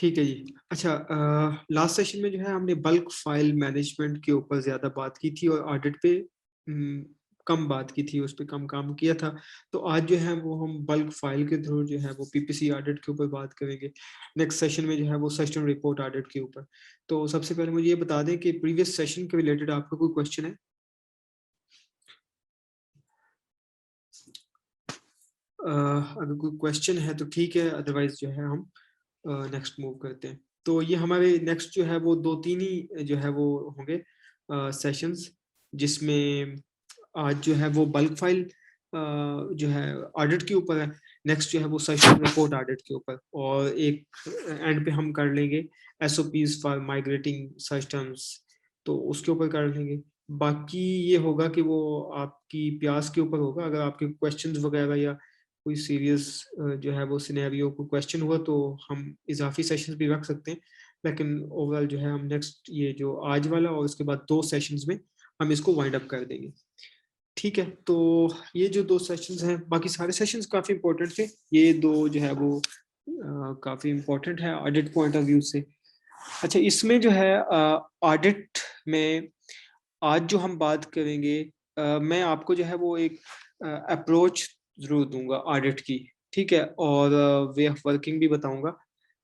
ठीक है जी। अच्छा, लास्ट सेशन में जो है हमने बल्क फाइल मैनेजमेंट के ऊपर ज्यादा बात की थी और ऑडिट पे कम बात की थी, उस पर कम काम किया था। तो आज जो है वो हम बल्क फाइल के थ्रू जो है वो पीपीसी ऑडिट के ऊपर बात करेंगे। नेक्स्ट सेशन में जो है वो सेशन रिपोर्ट ऑडिट के ऊपर। तो सबसे पहले मुझे ये बता दें कि प्रीवियस सेशन के रिलेटेड आपका कोई क्वेश्चन है? अगर कोई क्वेश्चन है तो ठीक है, अदरवाइज जो है हम नेक्स्ट मूव करते हैं। तो ये हमारे नेक्स्ट जो है वो 2-3 ही जो है वो होंगे सेशंस, जिसमें आज जो है वो बल्क फाइल जो है ऑडिट के ऊपर है। नेक्स्ट जो है वो सेशन रिपोर्ट ऑडिट के ऊपर, और एक एंड पे हम कर लेंगे एसओपीज फॉर माइग्रेटिंग सिस्टम्स, तो उसके ऊपर कर लेंगे। बाकी ये होगा कि वो आपकी प्यास के ऊपर होगा। अगर आपके क्वेश्चंस वगैरह या कोई सीरियस जो है वो सिनेरियो को क्वेश्चन हुआ तो हम इजाफी सेशंस भी रख सकते हैं। लेकिन ओवरऑल जो है हम नेक्स्ट ये जो आज वाला और उसके बाद 2 सेशंस में हम इसको वाइंड अप कर देंगे। ठीक है, तो ये जो 2 सेशंस हैं, बाकी सारे सेशंस काफी इंपॉर्टेंट थे, ये 2 जो है वो काफी इंपॉर्टेंट है ऑडिट पॉइंट ऑफ व्यू से। अच्छा, इसमें जो है ऑडिट में आज जो हम बात करेंगे, मैं आपको जो है वो एक अप्रोच जरूर दूंगा ऑडिट की, ठीक है, और वे ऑफ वर्किंग भी बताऊंगा।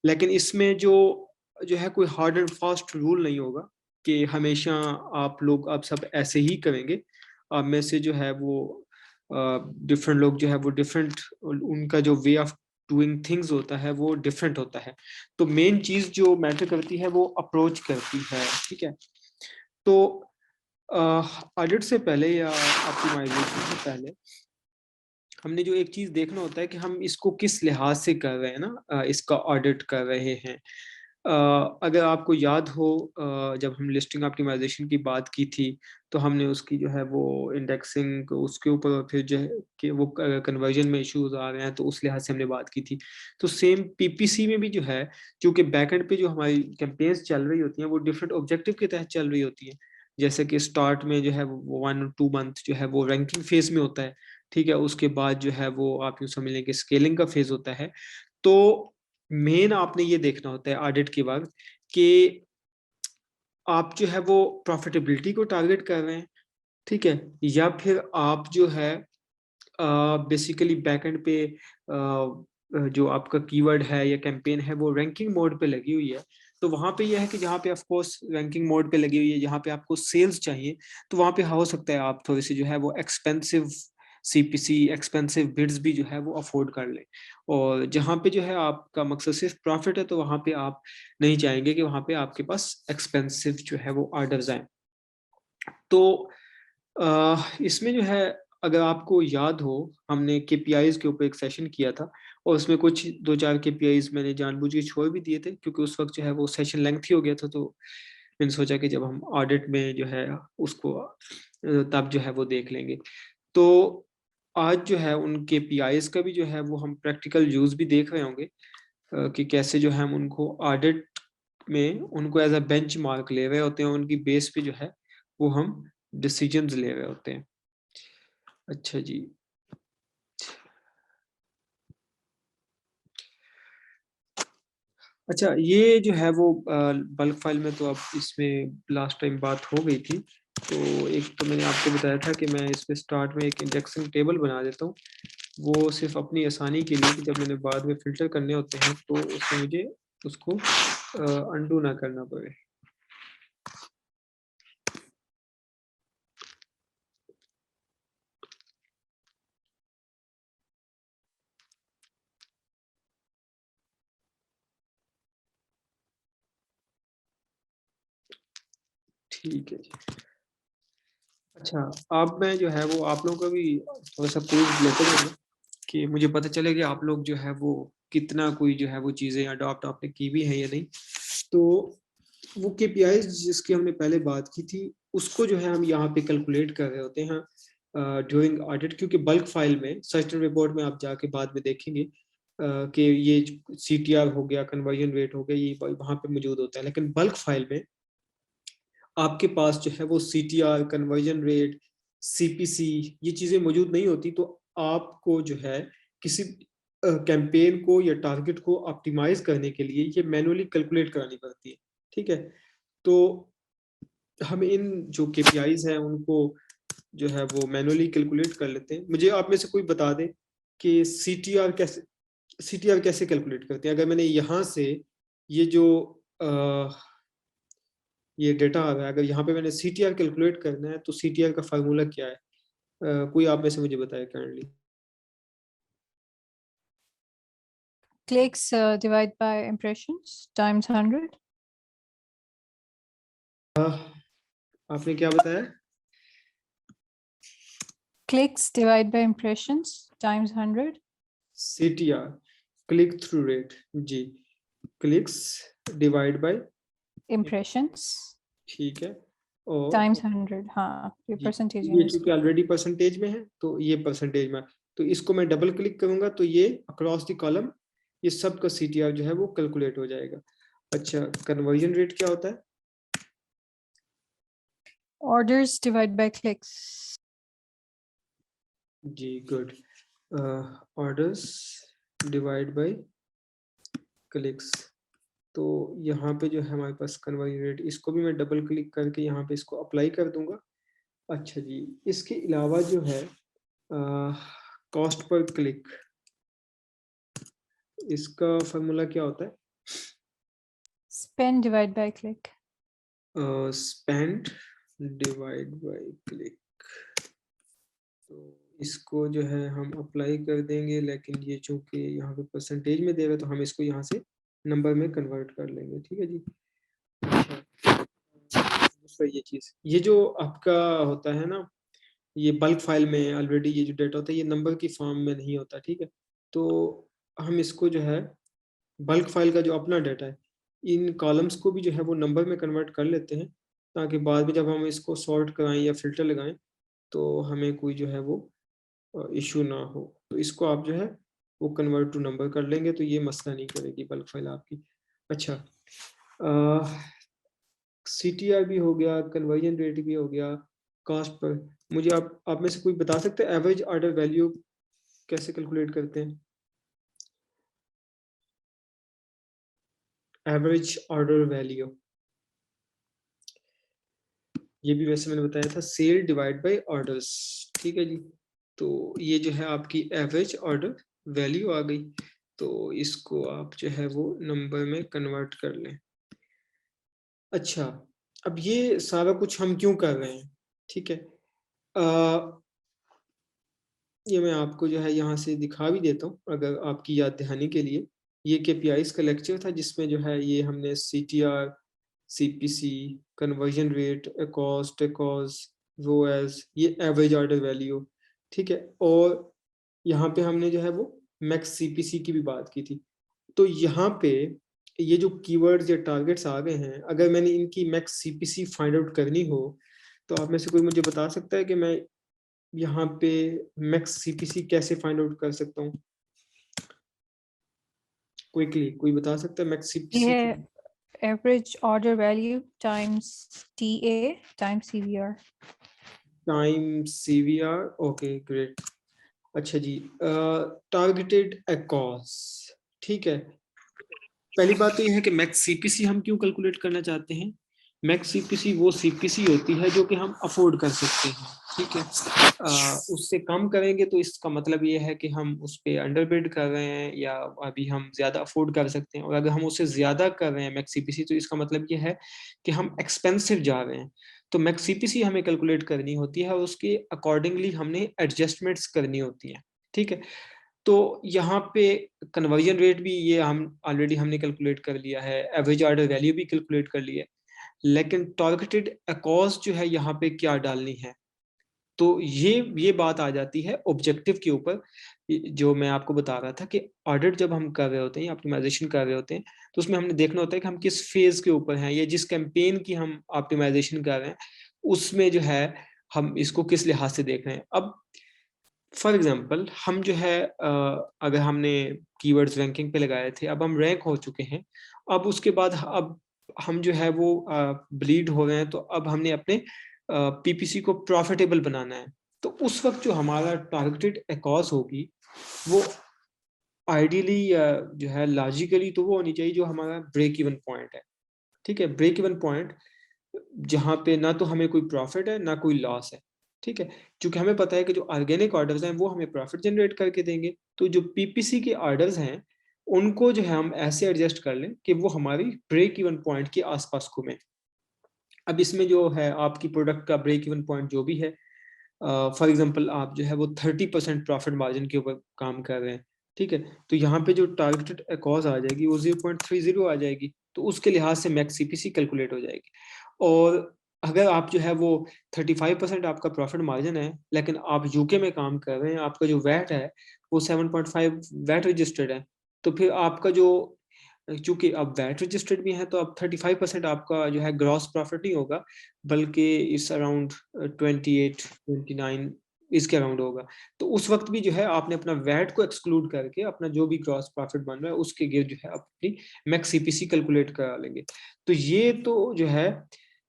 लेकिन इसमें जो जो है कोई हार्ड एंड फास्ट रूल नहीं होगा कि हमेशा आप लोग अब सब ऐसे ही करेंगे। आप में से जो है वो डिफरेंट लोग जो है वो डिफरेंट, उनका जो वे ऑफ डूइंग थिंग्स होता है वो डिफरेंट होता है। तो मेन चीज जो मैटर करती है वो अप्रोच करती है, ठीक है। तो ऑडिट से पहले या ऑप्टिमाइजेशन से पहले हमने जो एक चीज देखना होता है कि हम इसको किस लिहाज से कर रहे हैं ना, इसका ऑडिट कर रहे हैं। अगर आपको याद हो, जब हम लिस्टिंग ऑप्टिमाइजेशन की बात की थी तो हमने उसकी जो है वो इंडेक्सिंग उसके ऊपर, फिर जो है कि वो कन्वर्जन में इश्यूज आ रहे हैं तो उस लिहाज से हमने बात की थी। तो सेम पीपीसी में भी जो है, क्योंकि बैकएंड पे जो हमारी कैंपेन्स चल रही होती हैं वो डिफरेंट ऑब्जेक्टिव के तहत चल रही होती हैं। जैसे कि स्टार्ट में जो है वो 1-2 मंथ जो है वो रैंकिंग फेज में होता है, ठीक है। उसके बाद जो है वो आप यूँ समझ लें कि स्केलिंग का फेज होता है। तो मेन आपने ये देखना होता है ऑडिट के बाद कि आप जो है वो प्रॉफिटेबिलिटी को टारगेट कर रहे हैं, ठीक है, या फिर आप जो है बेसिकली बैकएंड पे जो आपका कीवर्ड है या कैंपेन है वो रैंकिंग मोड पे लगी हुई है। तो वहां पे यह है कि जहाँ पे ऑफ कोर्स रैंकिंग मोड पे लगी हुई है, जहाँ पे आपको सेल्स चाहिए, तो वहां पे हो सकता है आप थोड़ी सी जो है वो एक्सपेंसिव सीपीसी, एक्सपेंसिव बिड्स भी जो है वो अफोर्ड कर लें। और जहाँ पे जो है आपका मकसद सिर्फ प्रॉफिट है, तो वहां पे आप नहीं चाहेंगे कि वहां पे आपके पास एक्सपेंसिव जो है वो ऑर्डर्स आए। तो इसमें जो है, अगर आपको याद हो, हमने केपीआईज के ऊपर एक सेशन किया था और उसमें कुछ 2-4 केपीआईज मैंने जानबूझ के छोड़ भी दिए थे, क्योंकि उस वक्त जो है वो सेशन लेंथी हो गया था। तो मैंने सोचा कि जब हम ऑडिट में जो है उसको तब जो है वो देख लेंगे। तो आज जो है उन केपीआईज का भी जो है वो हम प्रैक्टिकल यूज भी देख रहे होंगे, कि कैसे जो है हम उनको ऑडिट में उनको एज अ बेंच मार्क ले रहे होते हैं, उनकी बेस पे जो है वो हम डिसीजंस ले रहे होते हैं। अच्छा जी। अच्छा, ये जो है वो बल्क फाइल में तो अब इसमें लास्ट टाइम बात हो गई थी। तो एक तो मैंने आपको बताया था कि मैं इसमें स्टार्ट में एक इंडेक्सिंग टेबल बना देता हूँ, वो सिर्फ अपनी आसानी के लिए कि जब मैंने बाद में फिल्टर करने होते हैं तो उसमें मुझे उसको अनडू ना करना पड़े। ठीक है जी। अच्छा, अब मैं जो है वो आप लोगों का भी थोड़ा सा क्विज लेते हैं कि मुझे पता चले कि आप लोग जो है वो कितना कोई जो है वो चीज़ें अडॉप्ट आपने की भी है या नहीं। तो वो केपीआई जिसकी हमने पहले बात की थी उसको जो है हम यहाँ पे कैलकुलेट कर रहे होते हैं ड्यूरिंग ऑडिट, क्योंकि बल्क फाइल में सर्टन रिपोर्ट में आप जाके बाद में देखेंगे कि ये सीटीआर हो गया, कन्वर्जन रेट हो गया, ये वहाँ पे मौजूद होता है। लेकिन बल्क फाइल में आपके पास जो है वो सीटीआर, कन्वर्जन रेट, सीपीसी, ये चीज़ें मौजूद नहीं होती। तो आपको जो है किसी कैंपेन को या टारगेट को ऑप्टिमाइज करने के लिए ये मैनुअली कैलकुलेट करानी पड़ती है, ठीक है। तो हम इन जो केपीआईज हैं उनको जो है वो मैनुअली कैलकुलेट कर लेते हैं। मुझे आप में से कोई बता दे कि सीटीआर कैसे कैलकुलेट करते हैं। अगर मैंने यहाँ से ये जो ये डेटा आ रहा है, अगर यहाँ पे मैंने सीटीआर कैलकुलेट करना है तो सीटीआर का फार्मूला क्या है? कोई आप में से मुझे बताए kindly. Clicks divide by impressions times 100. आपने क्या बताया? Clicks divide by impressions times 100. CTR click through rate, जी, क्लिक्स डिवाइड बाय Impressions ठीक है, और times 100. हाँ, ये जी, percentage ये है चूंकि इसका. ऑलरेडी परसेंटेज में है तो ये परसेंटेज में, तो इसको मैं डबल क्लिक करूंगा तो ये अक्रॉस द कॉलम ये सब का सीटीआर जो है वो कैलकुलेट हो जाएगा। अच्छा, कन्वर्जन रेट क्या होता है? Orders divide by clicks. जी, good. Orders divide by clicks. तो यहाँ पे जो है हमारे पास कन्वर्जन रेट, इसको भी मैं डबल क्लिक करके यहाँ पे इसको अप्लाई कर दूंगा। अच्छा जी, इसके अलावा जो है कॉस्ट पर क्लिक, इसका फॉर्मूला क्या होता है? Spend divide by click. Spend divide by click. तो इसको जो है हम अप्लाई कर देंगे, लेकिन ये चूंकि यहाँ पे परसेंटेज में दे रहा है तो हम इसको यहाँ से नंबर में कन्वर्ट कर लेंगे, ठीक है जी। दूसरा ये चीज, ये जो आपका होता है ना, ये बल्क फाइल में ऑलरेडी ये जो डेटा होता है ये नंबर की फॉर्म में नहीं होता, ठीक है। तो हम इसको जो है बल्क फाइल का जो अपना डाटा है इन कॉलम्स को भी जो है वो नंबर में कन्वर्ट कर लेते हैं, ताकि बाद में जब हम इसको सॉर्ट कराएं या फिल्टर लगाएं तो हमें कोई जो है वो इशू ना हो। तो इसको आप जो है वो कन्वर्ट टू नंबर कर लेंगे तो ये मसला नहीं करेगी बल्क फाइल आपकी। अच्छा, सीटीआर भी हो गया, कन्वर्जन रेट भी हो गया, कॉस्ट पर। मुझे आप में से कोई बता सकते हैं एवरेज ऑर्डर वैल्यू कैसे कैलकुलेट करते हैं? एवरेज ऑर्डर वैल्यू, ये भी वैसे मैंने बताया था, सेल डिवाइड बाय ऑर्डर्स, ठीक है जी। तो ये जो है आपकी एवरेज ऑर्डर वैल्यू आ गई, तो इसको आप जो है वो नंबर में कन्वर्ट कर लें। अच्छा, अब ये सारा कुछ हम क्यों कर रहे हैं, ठीक है। ये मैं आपको जो है यहाँ से दिखा भी देता हूँ अगर आपकी याद दहानी के लिए। ये केपीआईज का लेक्चर था जिसमें जो है ये हमने CTR, CPC, conversion rate, cost, ROAS, ये एवरेज ऑर्डर वैल्यू, ठीक है। और यहाँ पे हमने जो है वो मैक्स सीपीसी की भी बात की थी। तो यहाँ पे ये जो कीवर्ड्स या टारगेट्स आ गए हैं, अगर मैंने इनकी मैक्स सीपीसी फाइंड आउट करनी हो तो आप में से कोई मुझे बता सकता है कि मैं यहाँ पे मैक्स सीपीसी कैसे फाइंड आउट कर सकता हूँ? क्विकली कोई बता सकता है मैक्स सीपीसी? ये average order value times TA times CVR. Time CVR, okay great. अच्छा जी, टारगेटेड अकॉस, ठीक है। पहली बात तो ये है कि मैक्स सीपीसी हम क्यों कैलकुलेट करना चाहते हैं। मैक्स सीपीसी वो सीपीसी होती है जो कि हम अफोर्ड कर सकते हैं, ठीक है। उससे कम करेंगे तो इसका मतलब ये है कि हम उस पर अंडरबिड कर रहे हैं या अभी हम ज्यादा अफोर्ड कर सकते हैं, और अगर हम उससे ज्यादा कर रहे हैं मैक्स सीपीसी तो इसका मतलब ये है कि हम एक्सपेंसिव जा रहे हैं। तो मैक्स सीपीसी हमें कैलकुलेट करनी होती है और उसके अकॉर्डिंगली हमने एडजस्टमेंट्स करनी होती हैं, ठीक है। तो यहाँ पे कन्वर्जन रेट भी ये हम ऑलरेडी हमने कैलकुलेट कर लिया है, एवरेज ऑर्डर वैल्यू भी कैलकुलेट कर ली है, लेकिन टारगेटेड अकॉस जो है यहाँ पे क्या डालनी है। तो ये बात आ जाती है ऑब्जेक्टिव के ऊपर, जो मैं आपको बता रहा था कि ऑडिट जब हम कर रहे होते हैं, ऑप्टिमाइजेशन कर रहे होते हैं, तो उसमें हमने देखना होता है कि हम किस फेज के ऊपर हैं या जिस कैंपेन की हम ऑप्टिमाइजेशन कर रहे हैं उसमें जो है हम इसको किस लिहाज से देख रहे हैं। अब फॉर एग्जाम्पल हम जो है अगर हमने कीवर्ड्स रैंकिंग पे लगाए थे, अब हम रैंक हो चुके हैं, अब उसके बाद अब हम जो है वो ब्लीड हो रहे हैं, तो अब हमने अपने पीपीसी को प्रॉफिटेबल बनाना है। तो उस वक्त जो हमारा टारगेटेड अकॉस होगी वो आइडियली जो है लॉजिकली तो वो होनी चाहिए जो हमारा ब्रेक इवन पॉइंट है, ठीक है। ब्रेक इवन पॉइंट जहाँ पे ना तो हमें कोई प्रॉफिट है ना कोई लॉस है, ठीक है। क्योंकि हमें पता है कि जो ऑर्गेनिक ऑर्डर्स हैं वो हमें प्रॉफिट जनरेट करके देंगे, तो जो पीपीसी के ऑर्डर्स हैं उनको जो है हम ऐसे एडजस्ट कर लें कि वो हमारी ब्रेक इवन पॉइंट के आसपास घूमें। अब इसमें जो है आपकी प्रोडक्ट का ब्रेक इवन पॉइंट जो भी है, फॉर एग्जांपल आप जो है वो 30% प्रॉफिट मार्जिन के ऊपर काम कर रहे हैं, ठीक है। तो यहाँ पे जो टारगेटेड कॉस्ट आ जाएगी वो 0.30 आ जाएगी, तो उसके लिहाज से मैक्स सीपीसी कैलकुलेट हो जाएगी। और अगर आप जो है वो 35% आपका प्रॉफिट मार्जिन है लेकिन आप यूके में काम कर रहे हैं, आपका जो वैट है वो 7.5 वैट रजिस्टर्ड है, तो फिर आपका जो, चूंकि अब वैट रजिस्टर्ड भी है तो अब 35% आपका जो है ग्रॉस प्रॉफिट नहीं होगा, बल्कि इस अराउंड 28-29 इसके अराउंड होगा। तो उस वक्त भी जो है आपने अपना वैट को एक्सक्लूड करके अपना जो भी ग्रॉस प्रॉफिट बन रहा है उसके गिर जो है अपनी मैक्स सीपीसी कैलकुलेट करा लेंगे। तो ये तो जो है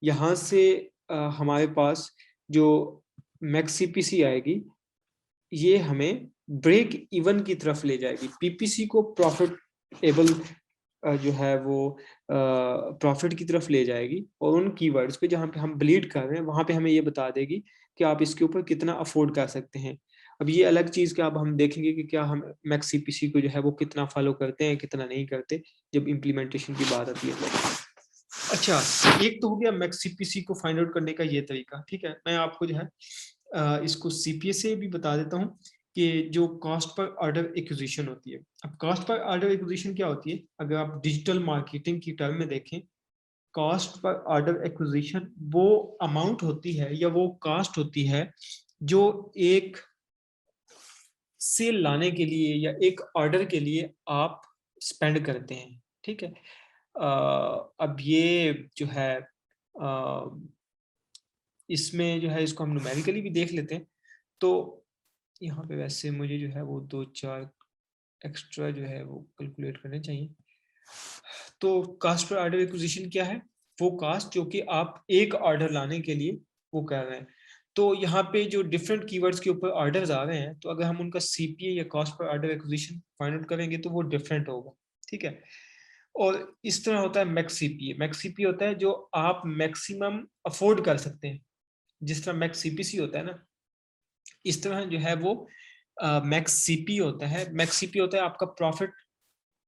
यहाँ से हमारे पास जो मैक्स सीपीसी आएगी ये हमें ब्रेक इवन की तरफ ले जाएगी, पीपीसी को प्रॉफिटेबल जो है वो प्रॉफिट की तरफ ले जाएगी, और उन कीवर्ड्स पे जहाँ पे हम ब्लीड कर रहे हैं वहां पे हमें ये बता देगी कि आप इसके ऊपर कितना अफोर्ड कर सकते हैं। अब ये अलग चीज का अब हम देखेंगे कि क्या हम मैक्स सीपीसी को जो है वो कितना फॉलो करते हैं कितना नहीं करते जब इम्प्लीमेंटेशन की बात आती है। अच्छा, एक तो हो गया मैक्स सीपीसी को फाइंड आउट करने का ये तरीका, ठीक है। मैं आपको जो है इसको सीपीए से भी बता देता हूँ कि जो कॉस्ट पर ऑर्डर एक्विजिशन होती है। अब कॉस्ट पर ऑर्डर एक्विजिशन क्या होती है, अगर आप डिजिटल मार्केटिंग की टर्म में देखें, कॉस्ट पर ऑर्डर एक्विजिशन वो अमाउंट होती है या वो कॉस्ट होती है जो एक सेल लाने के लिए या एक ऑर्डर के लिए आप स्पेंड करते हैं, ठीक है। अब ये जो है इसमें जो है इसको हम न्यूमेरिकली भी देख लेते हैं। तो यहाँ पे वैसे मुझे जो है वो 2-4 एक्स्ट्रा जो है वो कैलकुलेट करने चाहिए। तो कास्ट पर ऑर्डर एक्विजिशन क्या है, वो कास्ट जो कि आप एक ऑर्डर लाने के लिए वो कर रहे हैं। तो यहाँ पे जो डिफरेंट कीवर्ड्स के ऊपर ऑर्डर्स आ रहे हैं, तो अगर हम उनका सीपीए या cost per order acquisition find out करेंगे तो वो डिफरेंट होगा, ठीक है। और इस तरह होता है मैक्स सीपीए। मैक्स सीपीए होता है जो आप मैक्सिमम अफोर्ड कर सकते हैं, जिस तरह मैक्स सीपीसी होता है ना, इस तरह जो है वो मैक्स सीपी होता है। मैक्स सीपी होता है आपका प्रॉफिट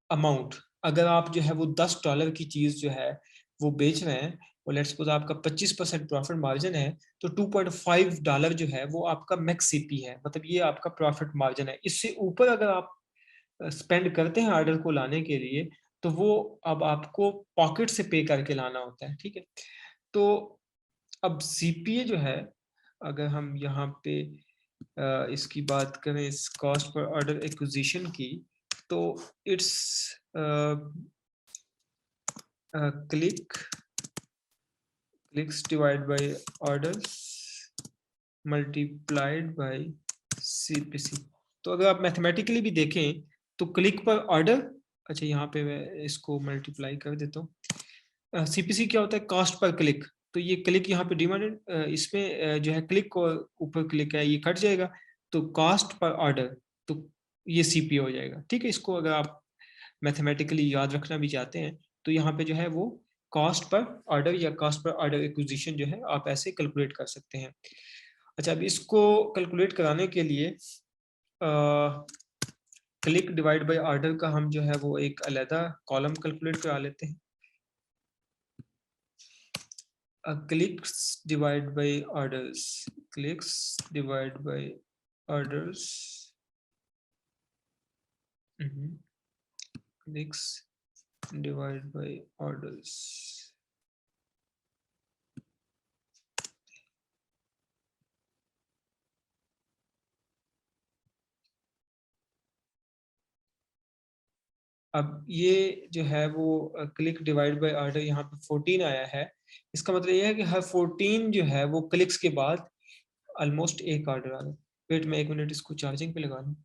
अमाउंट। अगर आप जो है वो $10 की चीज जो है वो बेच रहे हैं और लेट्स सपोज आपका 25% प्रॉफिट मार्जिन है, तो $2.5 जो है वो आपका मैक्स सीपी है, मतलब ये आपका प्रॉफिट मार्जिन है। इससे ऊपर अगर आप स्पेंड करते हैं ऑर्डर को लाने के लिए, तो वो अब आपको पॉकेट से पे करके लाना होता है, ठीक है। तो अब सीपीए जो है, अगर हम यहाँ पे इसकी बात करें इस कॉस्ट पर ऑर्डर एक्विजिशन की, तो it's clicks divide bye orders multiplied by CPC. तो अगर आप मैथमेटिकली भी देखें तो क्लिक पर ऑर्डर, अच्छा यहाँ पे मैं इसको मल्टीप्लाई कर देता हूँ। सीपीसी क्या होता है, कॉस्ट पर क्लिक। तो ये क्लिक यहाँ पे डिमांडेड, इसमें जो है क्लिक को ऊपर क्लिक है ये कट जाएगा, तो कॉस्ट पर ऑर्डर, तो ये सीपी हो जाएगा, ठीक है। इसको अगर आप मैथमेटिकली याद रखना भी चाहते हैं तो यहाँ पे जो है वो कॉस्ट पर ऑर्डर या कॉस्ट पर ऑर्डर एक्विजिशन जो है आप ऐसे कैलकुलेट कर सकते हैं। अच्छा, अब इसको कैलकुलेट कराने के लिए क्लिक डिवाइड बाय ऑर्डर का हम जो है वो एक अलग कॉलम कैलकुलेट करा लेते हैं। Clicks divide bye orders, clicks divide bye orders, clicks divide bye orders. अब ये जो है वो क्लिक डिवाइड बाय ऑर्डर यहाँ पे 14 आया है। इसका मतलब ये है कि हर 14 जो है वो क्लिक्स के बाद ऑलमोस्ट एक ऑर्डर आ रहा है। वेट, मैं 1 मिनट इसको चार्जिंग पे लगा लूँ।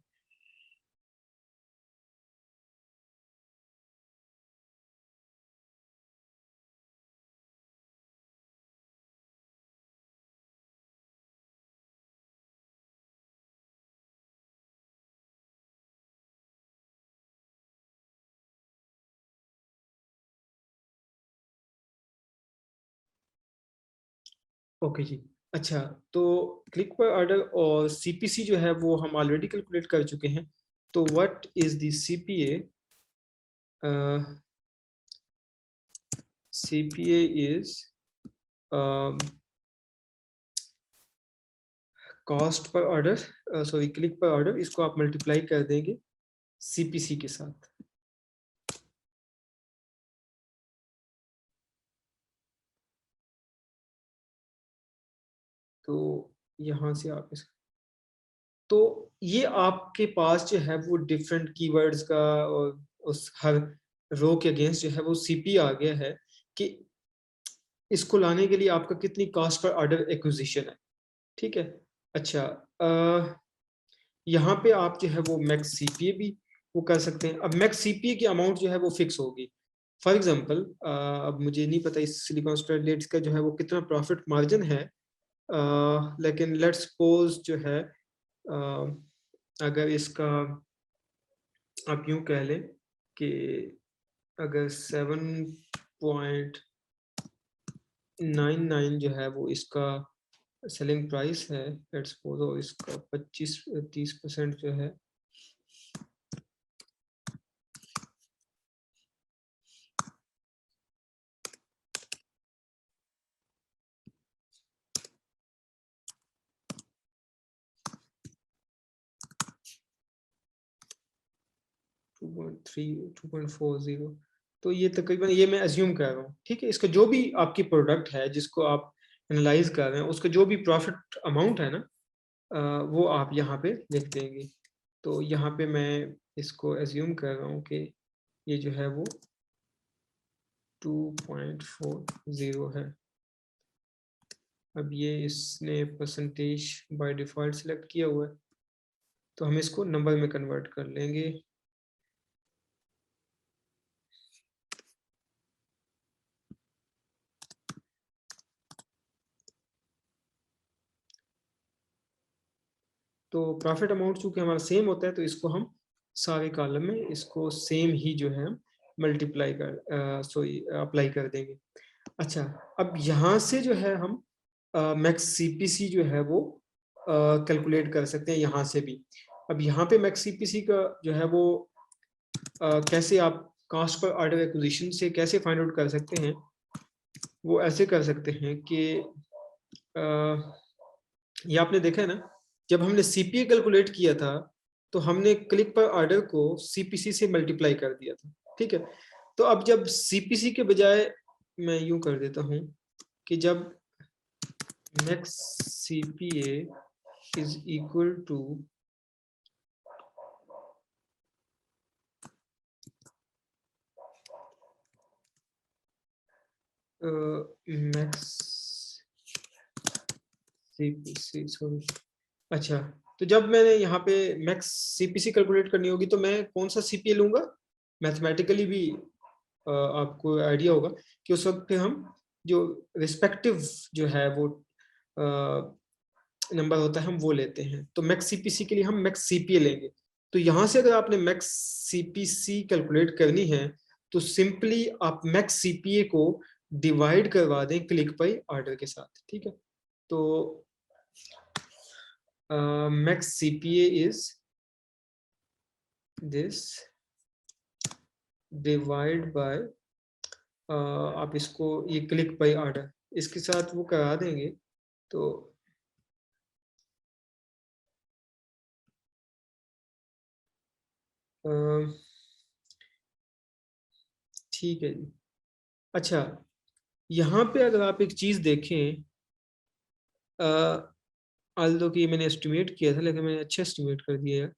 ओके जी। अच्छा, तो क्लिक पर ऑर्डर और सीपीसी जो है वो हम ऑलरेडी कैलकुलेट कर चुके हैं। तो what is the CPA? CPA is cost per order, sorry click पर ऑर्डर, इसको आप मल्टीप्लाई कर देंगे सीपीसी के साथ। तो यहाँ से आप इस, तो ये आपके पास जो है वो डिफरेंट कीवर्ड्स का और उस हर रो के अगेंस्ट जो है वो सीपी आ गया है कि इसको लाने के लिए आपका कितनी कॉस्ट पर ऑर्डर एक्विजिशन है। ठीक है। अच्छा, यहाँ पे आप जो है वो मैक्स सीपीए भी वो कर सकते हैं। अब मैक्स सीपीए की अमाउंट जो है वो फिक्स होगी। फॉर एग्जांपल, अब मुझे नहीं पता इस सिलिकॉन स्टैंडर्ड्स का जो है वो कितना प्रॉफिट मार्जिन है, लेकिन लेट्स सपोज जो है अगर इसका आप यूं कह लें कि अगर 7.99 जो है वो इसका सेलिंग प्राइस है, लेट्स सपोज, और इसका 25-30% जो है, तो ये तकरीबन, ये मैं अज्यूम कर रहा हूँ। ठीक है, इसका जो भी आपकी प्रोडक्ट है जिसको आप एनालाइज कर रहे हैं, उसका जो भी प्रॉफिट अमाउंट है ना, वो आप यहाँ पे लिख देंगे। तो यहाँ पे मैं इसको अज्यूम कर रहा हूँ कि ये जो है वो 2.40 है। अब ये इसने परसेंटेज बाय डिफॉल्ट सिलेक्ट किया हुआ है, तो हम इसको नंबर में कन्वर्ट कर लेंगे। तो प्रॉफिट अमाउंट चूंकि हमारा सेम होता है, तो इसको हम सारे कॉलम में इसको सेम ही जो है मल्टीप्लाई कर सॉरी अप्लाई कर देंगे। अच्छा, अब यहाँ से जो है हम मैक्स सीपीसी जो है वो कैलकुलेट कर सकते हैं यहाँ से भी। अब यहाँ पे मैक्स सीपीसी का जो है वो कैसे आप कॉस्ट पर ऑर्डर एक्विजिशन से कैसे फाइंड आउट कर सकते हैं, वो ऐसे कर सकते हैं कि ये आपने देखा है ना, जब हमने सीपीए कैलकुलेट किया था तो हमने क्लिक पर ऑर्डर को सीपीसी से मल्टीप्लाई कर दिया था। ठीक है, तो अब जब सीपीसी के बजाय मैं यूं कर देता हूं कि जब max CPA is equal to max CPC, sorry, अच्छा, तो जब मैंने यहाँ पे मैक्स सीपीसी कैलकुलेट करनी होगी तो मैं कौन सा सीपीए लूंगा? मैथमेटिकली भी आपको आइडिया होगा कि उस वक्त पे हम जो रिस्पेक्टिव जो है वो नंबर होता है हम वो लेते हैं। तो मैक्स सीपीसी के लिए हम मैक्स सीपीए लेंगे। तो यहाँ से अगर आपने मैक्स सीपीसी कैलकुलेट करनी है तो सिंपली आप मैक्स सीपीए को डिवाइड करवा दें क्लिक बाय ऑर्डर के साथ। ठीक है, तो max CPA is this divide by आप इसको ये क्लिक बाय ऑर्डर इसके साथ वो करा देंगे। तो ठीक है जी। अच्छा, यहाँ पे अगर आप एक चीज देखें, आल्दो कि मैंने एस्टिमेट किया था लेकिन मैंने अच्छा एस्टिमेट कर दिया है,